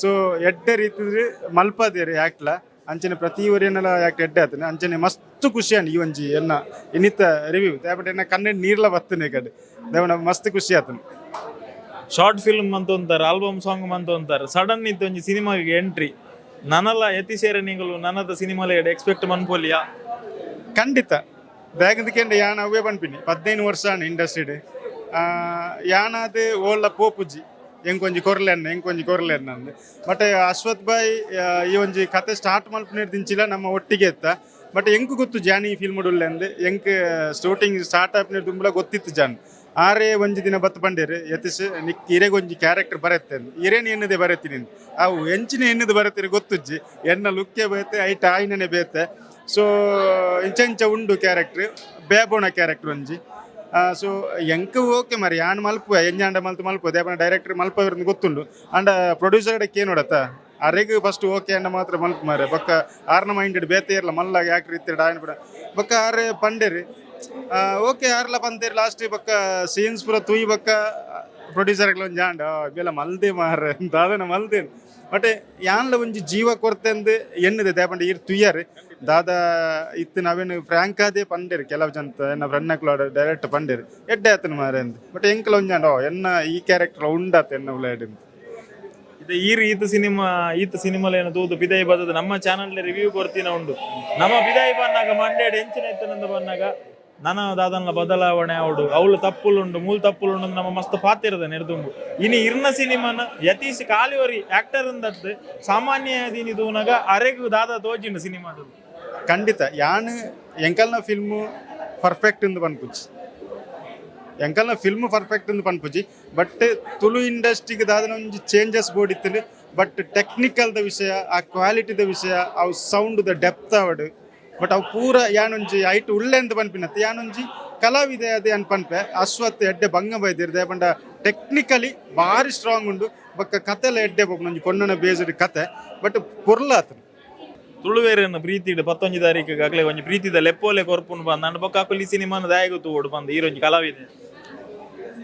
ಸೊ ಎಡ್ಡೆ ರೀತಿ ಮಲ್ಪದೇರಿ ಆಕ್ಟ್ಲ ಅಂಚನೆ ಪ್ರತಿ ಊರಿನೆಲ್ಲ ಯಾಕೆ ಎಡ್ಡೆ ಆತನೆ ಅಂಚನೆ ಮಸ್ತ್ ಖುಷಿ ಈ ಒಂಜಿ ಎನ್ನ ಇನ್ನಿತ್ತ ರಿವ್ಯೂ ದೇವಟ ಎನ್ನ ಕಣ್ಣೆಡ್ ನೀರ್ಲ ಬರ್ತನೆ ಕಡೆ ದೇವನ ಮಸ್ತ್ ಖುಷಿ ಆತನೆ ಶಾರ್ಟ್ ಫಿಲ್ಮ್ ಅಂತ ಅಂತಾರೆ ಆಲ್ಬಮ್ ಸಾಂಗ್ ಅಂತ ಅಂತಾರೆ ಸಡನ್ ಇತ್ತು ಒಂಜಿ ಸಿನಿಮಾಗೆ ಎಂಟ್ರಿ ನನ್ನಲ್ಲ ಎತಿ ಸೇರ ನೀಗಳು ನನ್ನದ ಸಿನಿಮಾಲ ಎಕ್ಸ್ಪೆಕ್ಟ್ ಮನ್ಪೋಲಿಯಾ ಖಂಡಿತ ಬೇಗದಕ್ಕೆ ಯಾನ ಅವೇ ಬನ್ಪಿನಿ 15 ವರ್ಷ ಇಂಡಸ್ಟ್ರಿ ಯಾನಾದ ಓಲ್ಲ ಪೋಪುಜಿ ಎಂಕೊಂಜಿ ಕೊರ್ಲೆನ್ನ ಅಂದು ಬಟ್ ಅಶ್ವಥ್ ಬಾಯ್ ಈ ಒಂಜಿ ಕತೆ ಸ್ಟಾರ್ಟ್ ಮಲ್ಪನೇರ್ ದಿಂಚಿಲ್ಲ ನಮ್ಮ ಒಟ್ಟಿಗೆ ಎತ್ತ ಬಟ್ ಎಂಕು ಗೊತ್ತು ಜಾನಿ ಫಿಲ್ಮ್ ಉಡ್ಲೆ ಅಂದು ಎಂಕ್ ಶೂಟಿಂಗ್ ಸ್ಟಾರ್ಟ್ ಆಪ್ನೇರ್ ತುಂಬಲ ಗೊತ್ತಿತ್ತು ಜಾನ್ ಆರೇ ಒಂಜಿ ದಿನ ಬತ್ತು ಬಂಡೇರು ಯತಿಸ್ ನಿಕ್ ಇರೆಗ್ ಒಂಜಿ ಕ್ಯಾರೆಕ್ಟರ್ ಬರತ್ತೆ ಇರೇನು ಎನ್ನದೆ ಬರತ್ತೀನಿ ಅವು ಎಂಚಿನ ಎನ್ನದು ಬರತ್ತೀರಿ ಗೊತ್ತುಜ್ಜಿ ಎನ್ನ ಲುಕ್ಕೆ ಬೇತೆ ಐಟ್ ಆಯ್ನನೆ ಬೇತೆ ಸೊ ಇಂಚ ಉಂಡು ಕ್ಯಾರೆಕ್ಟ್ರ್ ಬೇಬೋಣ ಕ್ಯಾರೆಕ್ಟರ್ ಒಂಜಿ ಸೊ ಎಂಕ ಓಕೆ ಮರಿ ಯಾನ್ ಮಲ್ಪುವ ಎಂಜಾಂಡ ಮಲ್ಪುವ ದೇಪನ ಡೈರೆಕ್ಟರ್ ಮಲ್ಪವ್ರನ್ನ ಗೊತ್ತುಂಡು ಅಂಡ ಪ್ರೊಡ್ಯೂಸರ್ ಏನು ನೋಡತ್ತ ಅರೆಗ್ ಫಸ್ಟ್ ಓಕೆ ಅಂಡ ಮಾತ್ರ ಮಲ್ಪ ಮಾರೆ ಬೊಕ್ಕ ಆರ್ನ ಮೈಂಡೆಡ್ ಬೇತೆ ಇರಲ್ಲ ಮಲ್ಲಾಗ ಯಾಕ್ರಿ ಇತ್ತಿರ ಆಯ್ನ ಬಿಡ ಬೊಕ್ಕ ಆರೆ ಪಂಡೇರಿ ಓಕೆ ಆರ್ಲ ಪಂತೇರಿ ಲಾಸ್ಟ್ ಬೊಕ್ಕ ಸೀನ್ಸ್ ಪೂರ ತೂಯಿ ಬೊಕ್ಕ ಪ್ರೊಡ್ಯೂಸರ್ಗಳ ಒಂದು ಜಾಂಡ ಬೆಲ್ಲ ಮಲ್ದೆ ಮಾರ ದಾದನ ಮಲ್ದೇನು ಬಟ್ ಯಾನ್ಲ ಒಂಜಿ ಜೀವ ಕೊರತೆ ಅಂದು ಎನ್ನದೆ ದೇಪಂಡ ಇರ್ ತುಯ್ಯಾರಿ ದಾದ ಇತ್ತು ನಾವೇನು ಫ್ರ್ಯಾಂಕ್ ಆದೇ ಪಂಡೇರಿ ಕೆಲವು ಜನ ಎನ್ನ ಫ್ರೆಂಡ್ನಕ್ಲ ಡೈರೆಕ್ಟ್ ಪಂಡೇರಿ ಎಡ್ಡೆ ಆತನ ಮಾರೆ ಅಂದು ಬಟ್ ಎಂಕಲ ಒಂಜಾಂಡ ಎನ್ನ ಈ ಕ್ಯಾರೆಕ್ಟರ್ ಉಂಡಾತ ಎನ್ನ ಉಳ್ಳಾಡಿ ಇದು ಈತ ಸಿನಿಮಾಲ ಏನು ತೂದು ಬಿದಾಯಿ ಬರ್ತದೆ ನಮ್ಮ ಚಾನಲ್ ರಿವ್ಯೂ ಕೊಡ್ತೀನ ಉಂಡು ನಮ್ಮ ಬಿದಾಯಿ ಬಂದಾಗ ಮಂಡ್ಯಡ್ ಎಂಚಿನ ಇತ್ತನಂದ ಬಂದಾಗ ನನ್ನ ದಾದನ ಬದಲಾವಣೆ ಅವಳು ತಪ್ಪುಲುಂಡು ಮೂಲ ತಪ್ಪುಲುಂಡು ನಮ್ಮ ಮಸ್ತ್ ಪಾತಿರದ ನೆರೆದುಂಬು ಇನಿ ಇರ್ನ ಸಿನಿಮಾನ ಯತೀಶ್ ಕಾಲಿವರಿ ಆಕ್ಟರ್ ಅಂದದ್ದು ಸಾಮಾನ್ಯ ದೀನಿ ತೂನಾಗ ಅರೆಗು ದಾದ ತೋಜಿಂಡು ಸಿನಿಮಾದ ಖಂಡಿತ ಯಾನು ಎಂಕಲ್ನ ಫಿಲ್ಮು ಪರ್ಫೆಕ್ಟ್ ಎಂದು ಪನ್ಪುಜಿ ಎಂಕಲ್ನ ಫಿಲ್ಮ್ ಪರ್ಫೆಕ್ಟ್ ಎಂದು ಪನ್ಪುಜಿ ಬಟ್ ತುಳು ಇಂಡಸ್ಟ್ರಿಗೆ ದಾದನ ಒಂಜಿ ಚೇಂಜಸ್ ಬೋಡಿತ್ತಂದು ಬಟ್ ಟೆಕ್ನಿಕಲ್ದ ವಿಷಯ ಆ ಕ್ವಾಲಿಟಿದ ವಿಷಯ ಅವು ಸೌಂಡ್ದ ಡೆಪ್ತ್ ಅವಡು ಬಟ್ ಅವು ಪೂರ ಯಾನೊಂಜಿ ಐಟ್ ಉಳ್ಳೆ ಅಂತ ಪನ್ಪಿನತ್ತೆ ಯಾನೊಂಜಿ ಕಲಾವಿದೆ ಅದೇ ಅನ್ಪನ್ಪೆ ಅಶ್ವತ್ ಎಡ್ಡೆ ಭಂಗ ಬೈದಿರ್ದೆ ಪಂಡ ಟೆಕ್ನಿಕಲಿ ಭಾರಿ ಸ್ಟ್ರಾಂಗ್ ಉಂಡು ಬೊಕ್ಕ ಕತೆಲ್ಲ ಎಡ್ಡೆ ಒಂಜಿ ಪೊನ್ನನ ಬೇಸ್ಡ್ ಕತೆ ಬಟ್ ಪೊರ್ಲಾತ ತುಳುವೇರನ್ನು ಪ್ರೀತಿಡ್ 11 ತಾರೀಕಿಗೆ ಆಗ್ಲೇ ಒಂಜಿ ಪ್ರೀತಿದ ಲೆಪ್ಪೋಲೆ ಕೊರ್ಪುನ್ ಬಂದ ಅಂಡ್ ಬೊಕ್ಕ ಅಕ್ಕಲಿ ಸಿನಿಮಾನ ದಾಯಗ ತೂಡು ಬಂದ ಈರೊಂಜಿ ಕಲಾವಿದೆ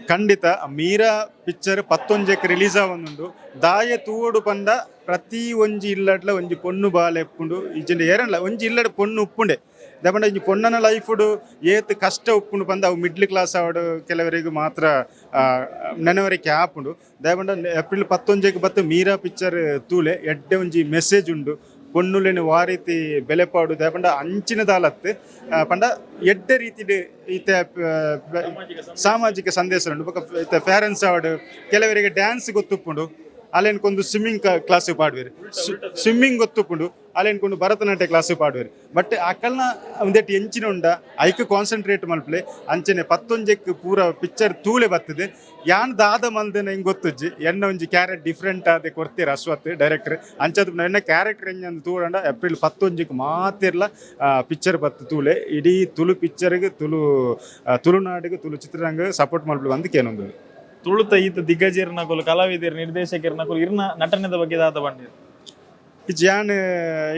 ಖಂಡಿತ ಮೀರಾ ಪಿಕ್ಚರ್ 11ಕ್ಕೆ ರಿಲೀಸ್ ಆವೊಂದುಂಡು ದಾಯ ತೂವೋಡು ಪಂಡ ಪ್ರತಿ ಒಂಜಿ ಇಲ್ಲಡ್ಲ ಒಂಜಿ ಪೊಣ್ಣು ಬಾಲೆ ಎಪ್ಪುಂಡು ಇಜ್ಜಂಡ ಏರನ್ಲ ಒಂಜಿ ಇಲ್ಲಡ್ ಪೊಣ್ಣು ಉಪ್ಪುಂಡೆ ದಾಪಂಡ ಒಂಜಿ ಪೊಣ್ಣನ ಲೈಫುಡು ಏತ್ ಕಷ್ಟ ಉಪ್ಪುಂಡು ಪಂದ ಅವು ಮಿಡ್ಲ್ ಕ್ಲಾಸ್ ಆವಡು ಕೆಲವರಿಗೆ ಮಾತ್ರ ನೆನವರಿಕೆ ಆಪುಂಡು ದಾಪಂಡ ಏಪ್ರಿಲ್ 11ಕ್ಕೆ ಬತ್ತು ಮೀರಾ ಪಿಕ್ಚರ್ ತೂಲೆ ಎಡ್ಡೆ ಒಂಜಿ ಮೆಸೇಜ್ ಉಂಡು ಪೊಣ್ಣುಲೆನು ವಾರೀತಿ ಬೆಲೆಪಾಡು ದಾಪಂಡ ಅಂಚಿನ ದಾಲತ್ತು ಪಂಡ ಎಡ್ಡೆ ರೀತಿ ಈತ ಸಾಮಾಜಿಕ ಸಂದೇಶ ಉಂಡು ಈತ ಪೇರೆಂಟ್ಸ್ ಆವಡು ಕೆಲವರಿಗೆ ಡ್ಯಾನ್ಸ್ ಗೊತ್ತುಪ್ಪುಂಡು ಅಲ್ಲೇನ್ಕೊಂದು ಸ್ವಿಮ್ಮಿಂಗ್ ಕ್ಲಾಸ್ ಪಾಡುವೇರು ಸ್ವಿಮ್ಮಿಂಗ್ ಗೊತ್ತುಪ್ಪುಂಡು ಅಲ್ಲೇನ್ಕೊಂಡು ಭರತನಾಟ್ಯ ಕ್ಲಾಸ್ ಪಾಡುವೇರು ಬಟ್ ಅಕಲ್ನ ಒಂದೆಟ್ಟು ಎಂಚಿನ ಉಂಡ ಐಕ್ ಕಾನ್ಸಂಟ್ರೇಟ್ ಮಲ್ಪಲೆ ಅಂಚನೆ 11ಕ್ಕೆ ಪೂರ ಪಿಕ್ಚರ್ ತೂಳೆ ಬರ್ತದೆ ಯಾನ್ ದಾದ ಮಲ್ದನ ಹಿಂಗೆ ಗೊತ್ತುಜ್ಜಿ ಎನ್ನ ಒಂಜಿ ಕ್ಯಾರೆಕ್ಟ್ ಡಿಫ್ರೆಂಟ್ ಆದ ಕೊಡ್ತೀರ ಅಶ್ವತ್ ಡೈರೆಕ್ಟರ್ ಅಂಚದು ಎನ್ನ ಕ್ಯಾರೆಕ್ಟರ್ ಎಂಜಂದು ತೂಡಂಡ ಏಪ್ರಿಲ್ 11ಕ್ಕೆ ಮಾತಿರ್ಲ ಪಿಕ್ಚರ್ ಬತ್ತು ತೂಳೆ ಇಡೀ ತುಳು ಪಿಕ್ಚರ್ಗೆ ತುಳುನಾಡಿಗೆ ತುಳು ಚಿತ್ರರಂಗ ಸಪೋರ್ಟ್ ಮಲ್ಪಲು ಅಂದು ಕೇನೊಂದು ತುಳುತ ಈತ ದಿಗ್ಗಜರ್ನಕುಲು ಕಲಾವಿದರು ನಿರ್ದೇಶಕರ್ನಕುಲು ಇರ್ನ ನಟನೆದ ಬಗ್ಗೆ ದಾದ ಬಂದಿರು ಜಾನ್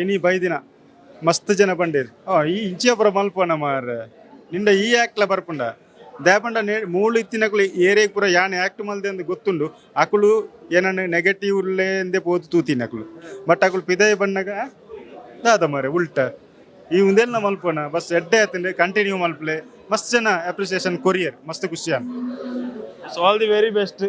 ಇನಿ ಬೈದಿನ ಮಸ್ತ್ ಜನ ಬಂಡೇರಿ ಈ ಇಂಚಿಯಪುರ ಮಲ್ಪನ ಮಾರ ನಿಂದ ಈ ಆಕ್ಟ್ಲ ಬರ್ಪುಂಡ ದೇಪಂಡ ಮೂಳು ಇತ್ತಿನಕುಲು ಏರಿಯಾಗ ಪೂರ ಯಾನ್ ಆಕ್ಟ್ ಮಲ್ದೆ ಅಂದ್ ಗೊತ್ತುಂಡು ಅಕುಲು ಏನನ್ನ ನೆಗೆಟಿವ್ ಉಳ್ಳೇ ಎಂದೇ ಪೋತು ತೂತಿನಕುಲು ಬಟ್ ಅಕುಲು ಪಿದಾಯ ಬಣ್ಣಗ ದಾದ ಮಾರೆ ಉಲ್ಟ ಈ ಉಂದೆಲ್ಲ ಮಲ್ಪನ ಬಸ್ ಎಡ್ಡೆ ಆತಂಡೆ ಕಂಟಿನ್ಯೂ ಮಲ್ಪಲೆ ಮಸ್ತ್ ಜನ ಅಪ್ರಿಸಿಯೇಷನ್ ಕೊರಿಯರ್ ಮಸ್ತ್ ಖುಷಿಯಾನ್ so all the very best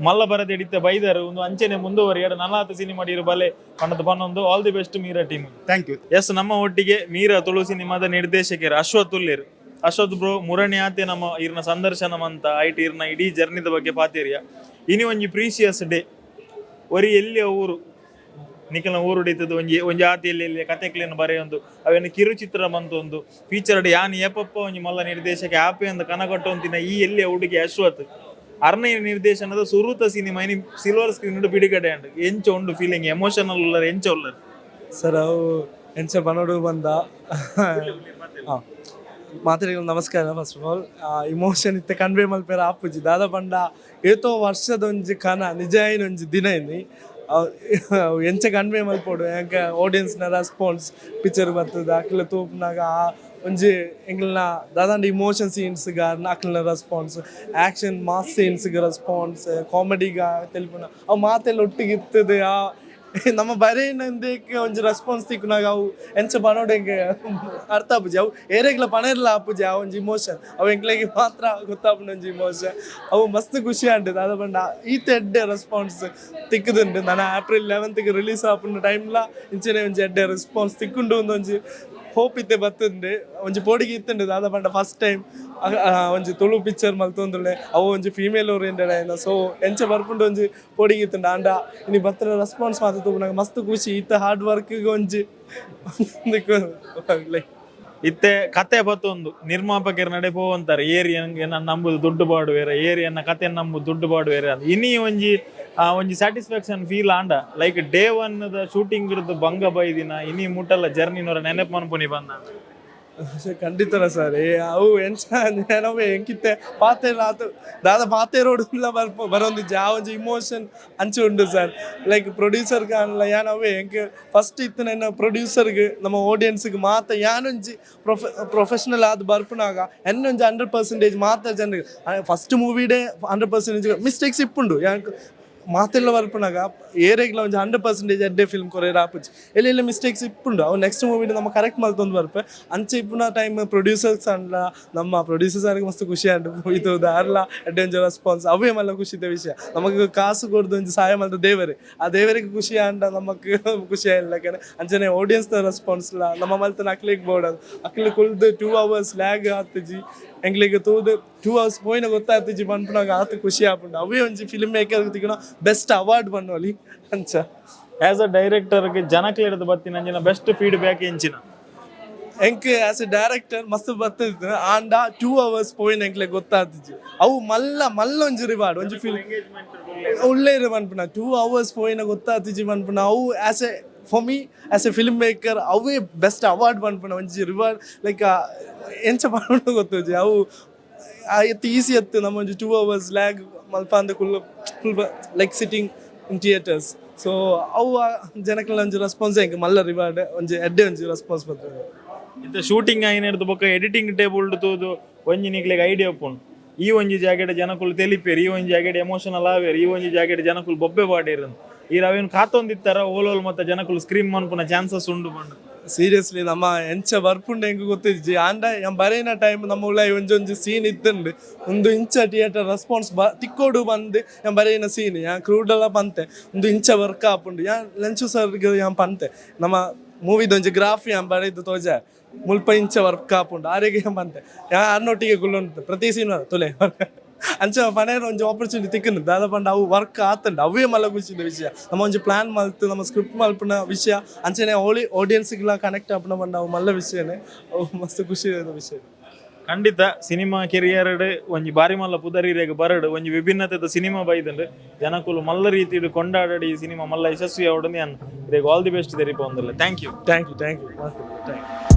ಮಲ್ಲ ಬರದೆ ಹಿಡಿತ ಬೈದರು ಒಂದು ಅಂಚನೆ ಮುಂದುವರಿಯರು 40 ಸಿನಿಮಾ ಇರು ಬಲೆ ಪಣ್ಣದ ಪನ್ನೊಂದು all the best Meera team thank you yes ನಮ್ಮ ಒಟ್ಟಿಗೆ ಮೀರಾ ತುಳು ಸಿನಿಮಾದ ನಿರ್ದೇಶಕರು ಅಶ್ವಥ್ ಉಲ್ಲೇರು ಅಶ್ವಥ್ ಬ್ರೋ ಮುರಣೆ ಆತೆ ನಮ್ಮ ಇರ್ನ ಸಂದರ್ಶನ ಅಂತ ಐಟ್ ಇರ್ನ ಇಡೀ ಜರ್ನಿದ ಬಗ್ಗೆ ಪಾತೇರಿಯ ಇನಿ ಒಂಜಿ ಪ್ರೀಶಿಯಸ್ ಡೇ ಒರಿ ಎಲ್ಲಿ ಊರು ನಿಖಲ್ನ ಊರು ಹಿಡಿತದ ಒಂಜಿ ಆತಿಯಲ್ಲಿ ಕತೆಕ್ಲೇನು ಬರೆಯೊಂದು ಅವೇನು ಕಿರುಚಿತ್ರ ಬಂತೊಂದು ಫೀಚರ್ಡ್ ಯಾನ್ ಏಪಪ್ಪ ಒಂಜಿ ಮಲ್ಲ ನಿರ್ದೇಶಕ ಆಪೆ ಅಂತ ಕನಗಟ್ಟೊಂತಿನ ಈ ಎಲ್ಲಿ ಹುಡುಗಿ ಅಶ್ವಥ್ ಅರ್ನೇ ನಿರ್ದೇಶನದ ಸುರುತ ಸಿನಿಮಾ ಇನಿ ಸಿಲ್ವರ್ ಸ್ಕ್ರೀನ್ ಬಿಡುಗಡೆ ಅಂಡ್ ಎಂಚ ಉಂಡು ಫೀಲಿಂಗ್ ಎಮೋಷನಲ್ ಉಳ್ಳರ್ ಎಂಚ ಉಳ್ಳರ್ ಸರ್ ಅವು ಎಂಚ ಬನೋಡು ಬಂದ ಮಾತಾಡಿಗಳು ನಮಸ್ಕಾರ ಫಸ್ಟ್ ಆಫ್ ಆಲ್ ಇಮೋಷನ್ ಇತ್ತೆ ಕನ್ವೆ ಮಲ್ಪೇರ ಆಪುಜಿ ದಾದ ಪಂಡ ಏತೋ ವರ್ಷದ ಒಂಜಿ ಕನ ನಿಜ ಒಂಜಿ ದಿನ ಇನಿ ಎಂಚ ಕನ್ವೆ ಮಲ್ಪೋಡು ಯಾಕ ಆಡಿಯನ್ಸ್ನ ರೆಸ್ಪಾನ್ಸ್ ಪಿಕ್ಚರ್ ಬರ್ತದೆ ಅಕ್ಲ ತೂಪ್ನಾಗ ಒಂಜಿ ಎಂಕ್ಲನ ದಾದಾಂಡ ಇಮೋಷನ್ ಸೀನ್ಸ್ಗ ಅಕ್ಲನ ರೆಸ್ಪಾನ್ಸ್ ಆ್ಯಕ್ಷನ್ ಮಾಸ್ ಸೀನ್ಸ್ಗೆ ರೆಸ್ಪಾನ್ಸ್ ಕಾಮಿಡಿಗ ತೆಲುಪುನ ಅವು ಮಾತೆಲ್ಲ ಒಟ್ಟಿಗೆ ಇರ್ತದೆ ನಮ್ಮ ಬರೆಯಕ್ಕೆ ಒಂಜಿ ರೆಸ್ಪಾನ್ಸ್ ತಿಕ್ಕನಾಗ ಅವು ಎಂಚ ಪನೋಡೆಂಗೆ ಅರ್ಥ ಆಪುಜಿ ಅವು ಏರೆಗ್ಲ ಪಣರ್ಲ ಆಪುಜಿ ಆ ಒಂಜಿ ಇಮೋಷನ್ ಅವು ಎಂಕ್ಲೆಗೆ ಮಾತ್ರ ಗೊತ್ತಾಪುನ ಒಂಜಿ ಇಮೋಷನ್ ಅವು ಮಸ್ತ್ ಖುಷಿ ಆಂಟದ ಅದ ಪಂಡ ಈತ ಎಡ್ಡೆ ರೆಸ್ಪಾನ್ಸ್ ತಿಕ್ಕದುಂಡು ನಾನು ಏಪ್ರಿಲ್ 11ಗೆ ರಿಲೀಸ್ ಆಪುನ ಟೈಮ್ಲ ಇಂಚನೆ ಒಂಜಿ ಎಡ್ಡೆ ರೆಸ್ಪಾನ್ಸ್ ತಿಕ್ಕುಂಡು ಒಂದೊಂಜಿ ಹೋಪ್ ಇತ್ತೆ ಬತ್ತುಂಡು ಒಂಜಿ ಪೋಡಿಗೆ ಇತ್ತುಂಡು ದಾದ ಪಂಡ ಫಸ್ಟ್ ಟೈಮ್ ಒಂಜಿ ತುಳು ಪಿಕ್ಚರ್ ಮಲ್ತೊಂದುಲ್ಲೆ ಅವು ಒಂಜಿ ಫೀಮೇಲ್ ಓರಿಯೆಂಟೆಡ್ ಆಯ್ನ ಸೊ ಎಂಚ ಬರ್ಪುಂಡು ಒಂಜಿ ಪೋಡಿಗೆ ಇತ್ತುಂಡು ಆಂಡ ಇನಿ ಬತ್ತನ ರೆಸ್ಪಾನ್ಸ್ ಮಾತ್ರ ತೂಪುನಾಗ ಮಸ್ತ್ ಖುಷಿ ಇತ್ತ ಹಾರ್ಡ್ ವರ್ಕ್ಗೆ ಒಂಜಿ ಲೈಕ್ ಇತ್ತೆ ಕತೆ ಬತ್ತೊಂದು ನಿರ್ಮಾಪಕರ ನಡೆ ಪೋವಂತಾರೆ ಏರಿಯನ್ಗೆ ನಾನು ನಂಬುದು ದುಡ್ಡು ಬಾಡುವೇರೆ ಏರಿಯನ್ನ ಕತೆ ನಂಬುದು ದುಡ್ಡು ಬಾಡುವೇರೆ ಅಂತ ಇನ್ನೀ ಒಂಜಿ satisfaction feel and like day one the shooting ಇರೋದು ಭಂಗ ಬೈದಿನ ಇನ್ನೀ ಮುಟ್ಟಲ್ಲ ಜರ್ನಿನವರ ನೆನಪು ಮನ್ಪುನಿ ಬಂದ ಖಂಡಿತರ ಸರ್ ಅವು ಎಂಚ ನೆನವೇ ಎಂಕಿತ್ತೆ ಪಾತೆಲ್ಲ ಆತು ದಾದ ಪಾತೆ ರೋಡ್ ಬರೋಂದಿಜ್ಜೆ ಆ ಒಂಜಿ ಇಮೋಷನ್ ಅಂಚೆ ಉಂಡು ಸರ್ ಲೈಕ್ ಪ್ರೊಡ್ಯೂಸರ್ಗೆ ಅಲ್ಲ ಯಾನವೇ ಎಂಕ್ ಫಸ್ಟ್ ಇತ್ತು ನನ್ನ ಪ್ರೊಡ್ಯೂಸರ್ಗೆ ನಮ್ಮ ಆಡಿಯನ್ಸ್ಗೆ ಮಾತ ಯಾನೊಂಜಿ ಪ್ರೊಫೆಷನಲ್ ಆದ ಬರ್ಪುನಾಗ ಎನ್ನೊಂಜಿ 100% ಮಾತ ಜನರಿಗೆ ಫಸ್ಟ್ ಮೂವಿಡೇ 100% ಮಿಸ್ಟೇಕ್ಸ್ ಇಪ್ಪುಂಡು ಯಾಕೆ ಮಾತೆಲ್ಲ ಬರ್ಪುನಾಗ ಏರೆಗ್ಲ ಒಂದು 100% ಎಡ್ಡೆ ಫಿಲ್ಮ್ ಕೊರೆ ರಾಪುಜಿ ಎಲ್ಲ ಮಿಸ್ಟೇಕ್ಸ್ ಇಪ್ಪುಂಡು ಅವು ನೆಕ್ಸ್ಟ್ ಮೂವಿಡ್ ನಮ್ಮ ಕರೆಕ್ಟ್ ಮಲ್ತೊಂದು ಬರ್ಪೆ ಅಂಚೆ ಇಪ್ಪುನ ಟೈಮ್ ಪ್ರೊಡ್ಯೂಸರ್ಸ್ ಅಲ್ಲ ನಮ್ಮ ಪ್ರೊಡ್ಯೂಸರ್ಸ್ ಅವ್ರಿಗೆ ಮಸ್ತ್ ಖುಷಿ ಆಂಡು ಇದು ದಾರ್ಲ ಎಡ್ಡೆಂಜ ರೆಸ್ಪಾನ್ಸ್ ಅವೇ ಮಲ್ಲ ಖುಷಿದ ವಿಷಯ ನಮಗೆ ಕಾಸು ಕೊಡ್ದು ಒಂದು ಸಹಾಯ ಮಾಡಿದ ದೇವರೇ ಆ ದೇವರಿಗೆ ಖುಷಿ ಆಂಡ ನಮಗೆ ಖುಷಿ ಇಲ್ಲ ಯಾಕಂದ್ರೆ ಅಂಚನೆ ಆಡಿಯನ್ಸ್ ರೆಸ್ಪಾನ್ಸ್ ಇಲ್ಲ ನಮ್ಮ ಮಲ್ತನ ಅಕ್ಲಿಗೆ ಬೋಡದು ಅಕ್ಲಿಗೆ ಕುಳ್ದು 2 hours ಲ್ಯಾಗ್ ಆತಜಿ ಎಂಗ್ಲಿಗೆ ತೂದು 2 hours ಪೋಯಿನ ಗೊತ್ತಾಗ್ತಜಿ ಬಂದ್ಪುನಾಗ ಆತ ಖುಷಿ ಆಪುಂಡು ಅವೇ ಒಂಜಿ ಫಿಲ್ಮ್ ಮೇಕರ್ ತಿಕ್ಕಣ ಬೆಸ್ಟ್ ಅವಾರ್ಡ್ ಬನ್ನೋಲಿ ಅಂಚ ಆಸ್ ಅ ಡೈರೆಕ್ಟರ್ಗೆ ಜನಕ್ಕೆ ಹಿಡಿದು ಬತ್ತಿ ನಂಜಿನ ಬೆಸ್ಟ್ ಫೀಡ್ಬ್ಯಾಕ್ ಎಂಚಿನ ಎಂಕ್ ಆಸ್ ಎ ಡೈರೆಕ್ಟರ್ ಮಸ್ತ್ ಬರ್ತದ ಆಂಡ 2 hours ಪೋಯಿನ ಎಂಕ್ಲೆ ಗೊತ್ತಾಗ್ತಜಿ ಅವು ಮಲ್ಲ ಒಂಜಿ ರಿವಾರ್ಡ್ ಒಂಜಿ ಫಿಲ್ಮ್ ಒಳ್ಳೆ ಮನ್ಪುನ 2 hours ಪೋಯಿನ ಗೊತ್ತಾಗ್ತಜಿ ಮನ್ಪುನ ಅವು as a for me as a film maker ಅವೇ ಬೆಸ್ಟ್ ಅವಾರ್ಡ್ ಮನ್ಪುನ ಒಂಜಿ ರಿವಾರ್ಡ್ ಲೈಕ್ ಎಂಚ ಪಡ್ಕೊಂಡು ಗೊತ್ತಜಿ ಅವು ಎತ್ತು ಈಸಿ ಎತ್ತು ನಮ್ಮ ಒಂಜಿ 2 hours ಲ್ಯಾಗ್ ಮಲ್ಪ ಅಂದ full like sitting in theatres so ಅವು ಜನಕ್ಕೆಲ್ಲ ಒಂಜಿ ರೆಸ್ಪಾನ್ಸ್ ಹೆಂಗೆ ಮಲ್ಲ ರಿವಾರ್ಡ್ ಒಂಜಿ ಎಡ್ಡೆ ಒಂಜಿ ರೆಸ್ಪಾನ್ಸ್ ಬರ್ತದೆ ಇಂತ ಶೂಟಿಂಗ್ ಆಯ್ನ ಹಿಡಿದು ಬೊಕ್ಕ ಎಡಿಟಿಂಗ್ ಟೇಬಲ್ ತೂದು ಒಂಜಿ ನಿಕ್ಲೆಗ್ ಐಡಿಯಾ ಉಪ್ಪುಂಡು ಈ ಒಂಜಿ ಜಾಗೆಡ್ ಜನಕುಲು ತೆಲಿಪೇರು ಈ ಒಂಜಿ ಜಾಗೆಡ್ ಎಮೋಷನಲ್ ಆವೇರು ಈ ಒಂಜಿ ಜಾಗೆಡ್ ಜನಕುಲು ಬೊಬ್ಬೆ ಬಾಡೇರು ಈ ರವೇನು ಕಾತೊಂದಿತ್ತಾರ ಓಲೋಲ್ ಮತ್ತೆ ಜನಕುಲು ಸ್ಕ್ರೀಮ್ ಮನ್ಪುನ ಚಾನ್ಸಸ್ ಉಂಡು ಬಂಡು ಸೀರಿಯಸ್ಲಿ ನಮ್ಮ ಎಂಚ ಬರ್ಪುಂಡು ಹೆಂಗೆ ಗೊತ್ತಿಜ್ಜಿ ಆಂಡ ಬರೇನ ಟೈಮ್ ನಮ್ಮ ಉಳ್ಳ ಒಂಜೊಂಜಿ ಸೀನ್ ಇತ್ತಂಡು ಒಂದು ಇಂಚ ಥಿಯೇಟರ್ ರೆಸ್ಪಾನ್ಸ್ ತಿಕ್ಕೋಡು ಬಂದು ಬರೇನ ಸೀನ್ ಕ್ರೂಡೆಲ್ಲ ಪಂತೆ ಒಂದು ಇಂಚ ವರ್ಕ್ ಆಪುಂಡು ಲಂಚು ಸರ್ಗೆ ಪಂತೆ ನಮ್ಮ ಮೂವಿದೊಂಜಿ ಗ್ರಾಫಿ ಬರೆದು ತೋಜ ಮುಲ್ಪ ಇಂಚ ವರ್ಕ್ ಆಪುಂಡು ಆರೆಗೆ ಪಂತೆ ಅನ್ನೊಟ್ಟಿಗೆ ಗುಳ್ಳುಂಟು ಪ್ರತಿ ಸೀನ್ ತುಲೆ ಅಂಚ ಪನೇರ ಒಂಜಿ ಆಪರ್ಚುನಿಟಿ ತಿಕ್ಕನು ದಾದ ಪಂಡ ಅವು ವರ್ಕ್ ಆತಂಡು ಅವೇ ಮಲ್ಲ ಖುಷಿದ ವಿಷಯ ನಮ್ಮ ಒಂಜಿ ಪ್ಲಾನ್ ಮಲ್ತು ನಮ್ಮ ಸ್ಕ್ರಿಪ್ಟ್ ಮಲ್ಪನ ವಿಷಯ ಅಂಚನೆ ಆಡಿಯನ್ಸ್ಗೆಲ್ಲ ಕನೆಕ್ಟ್ ಆಪುನ ಪಂಡ ಅವು ಮಲ್ಲ ವಿಷಯನೇ ಅವು ಮಸ್ತ್ ಖುಷಿ ವಿಷಯ ಖಂಡಿತ ಸಿನಿಮಾ ಕೆರಿಯರ್ ಒಂಜಿ ಬಾರಿ ಮಲ್ಲ ಪುದರಿರೆಗ್ ಬರಡು ಒಂಜಿ ವಿಭಿನ್ನತೆದ ಸಿನಿಮಾ ಬೈದಂಡು ಜನಕುಲು ಮಲ್ಲ ರೀತಿಡ್ ಕೊಂಡಾಡಿ ಈ ಸಿನಿಮಾ ಮಲ್ಲ ಯಶಸ್ವಿ ಅವಡನೆ ಆಲ್ ದಿ ಬೆಸ್ಟ್ ತೆರಿಪ ಒಂದಲ್ಲ ಥ್ಯಾಂಕ್ ಯು ಥ್ಯಾಂಕ್ ಯು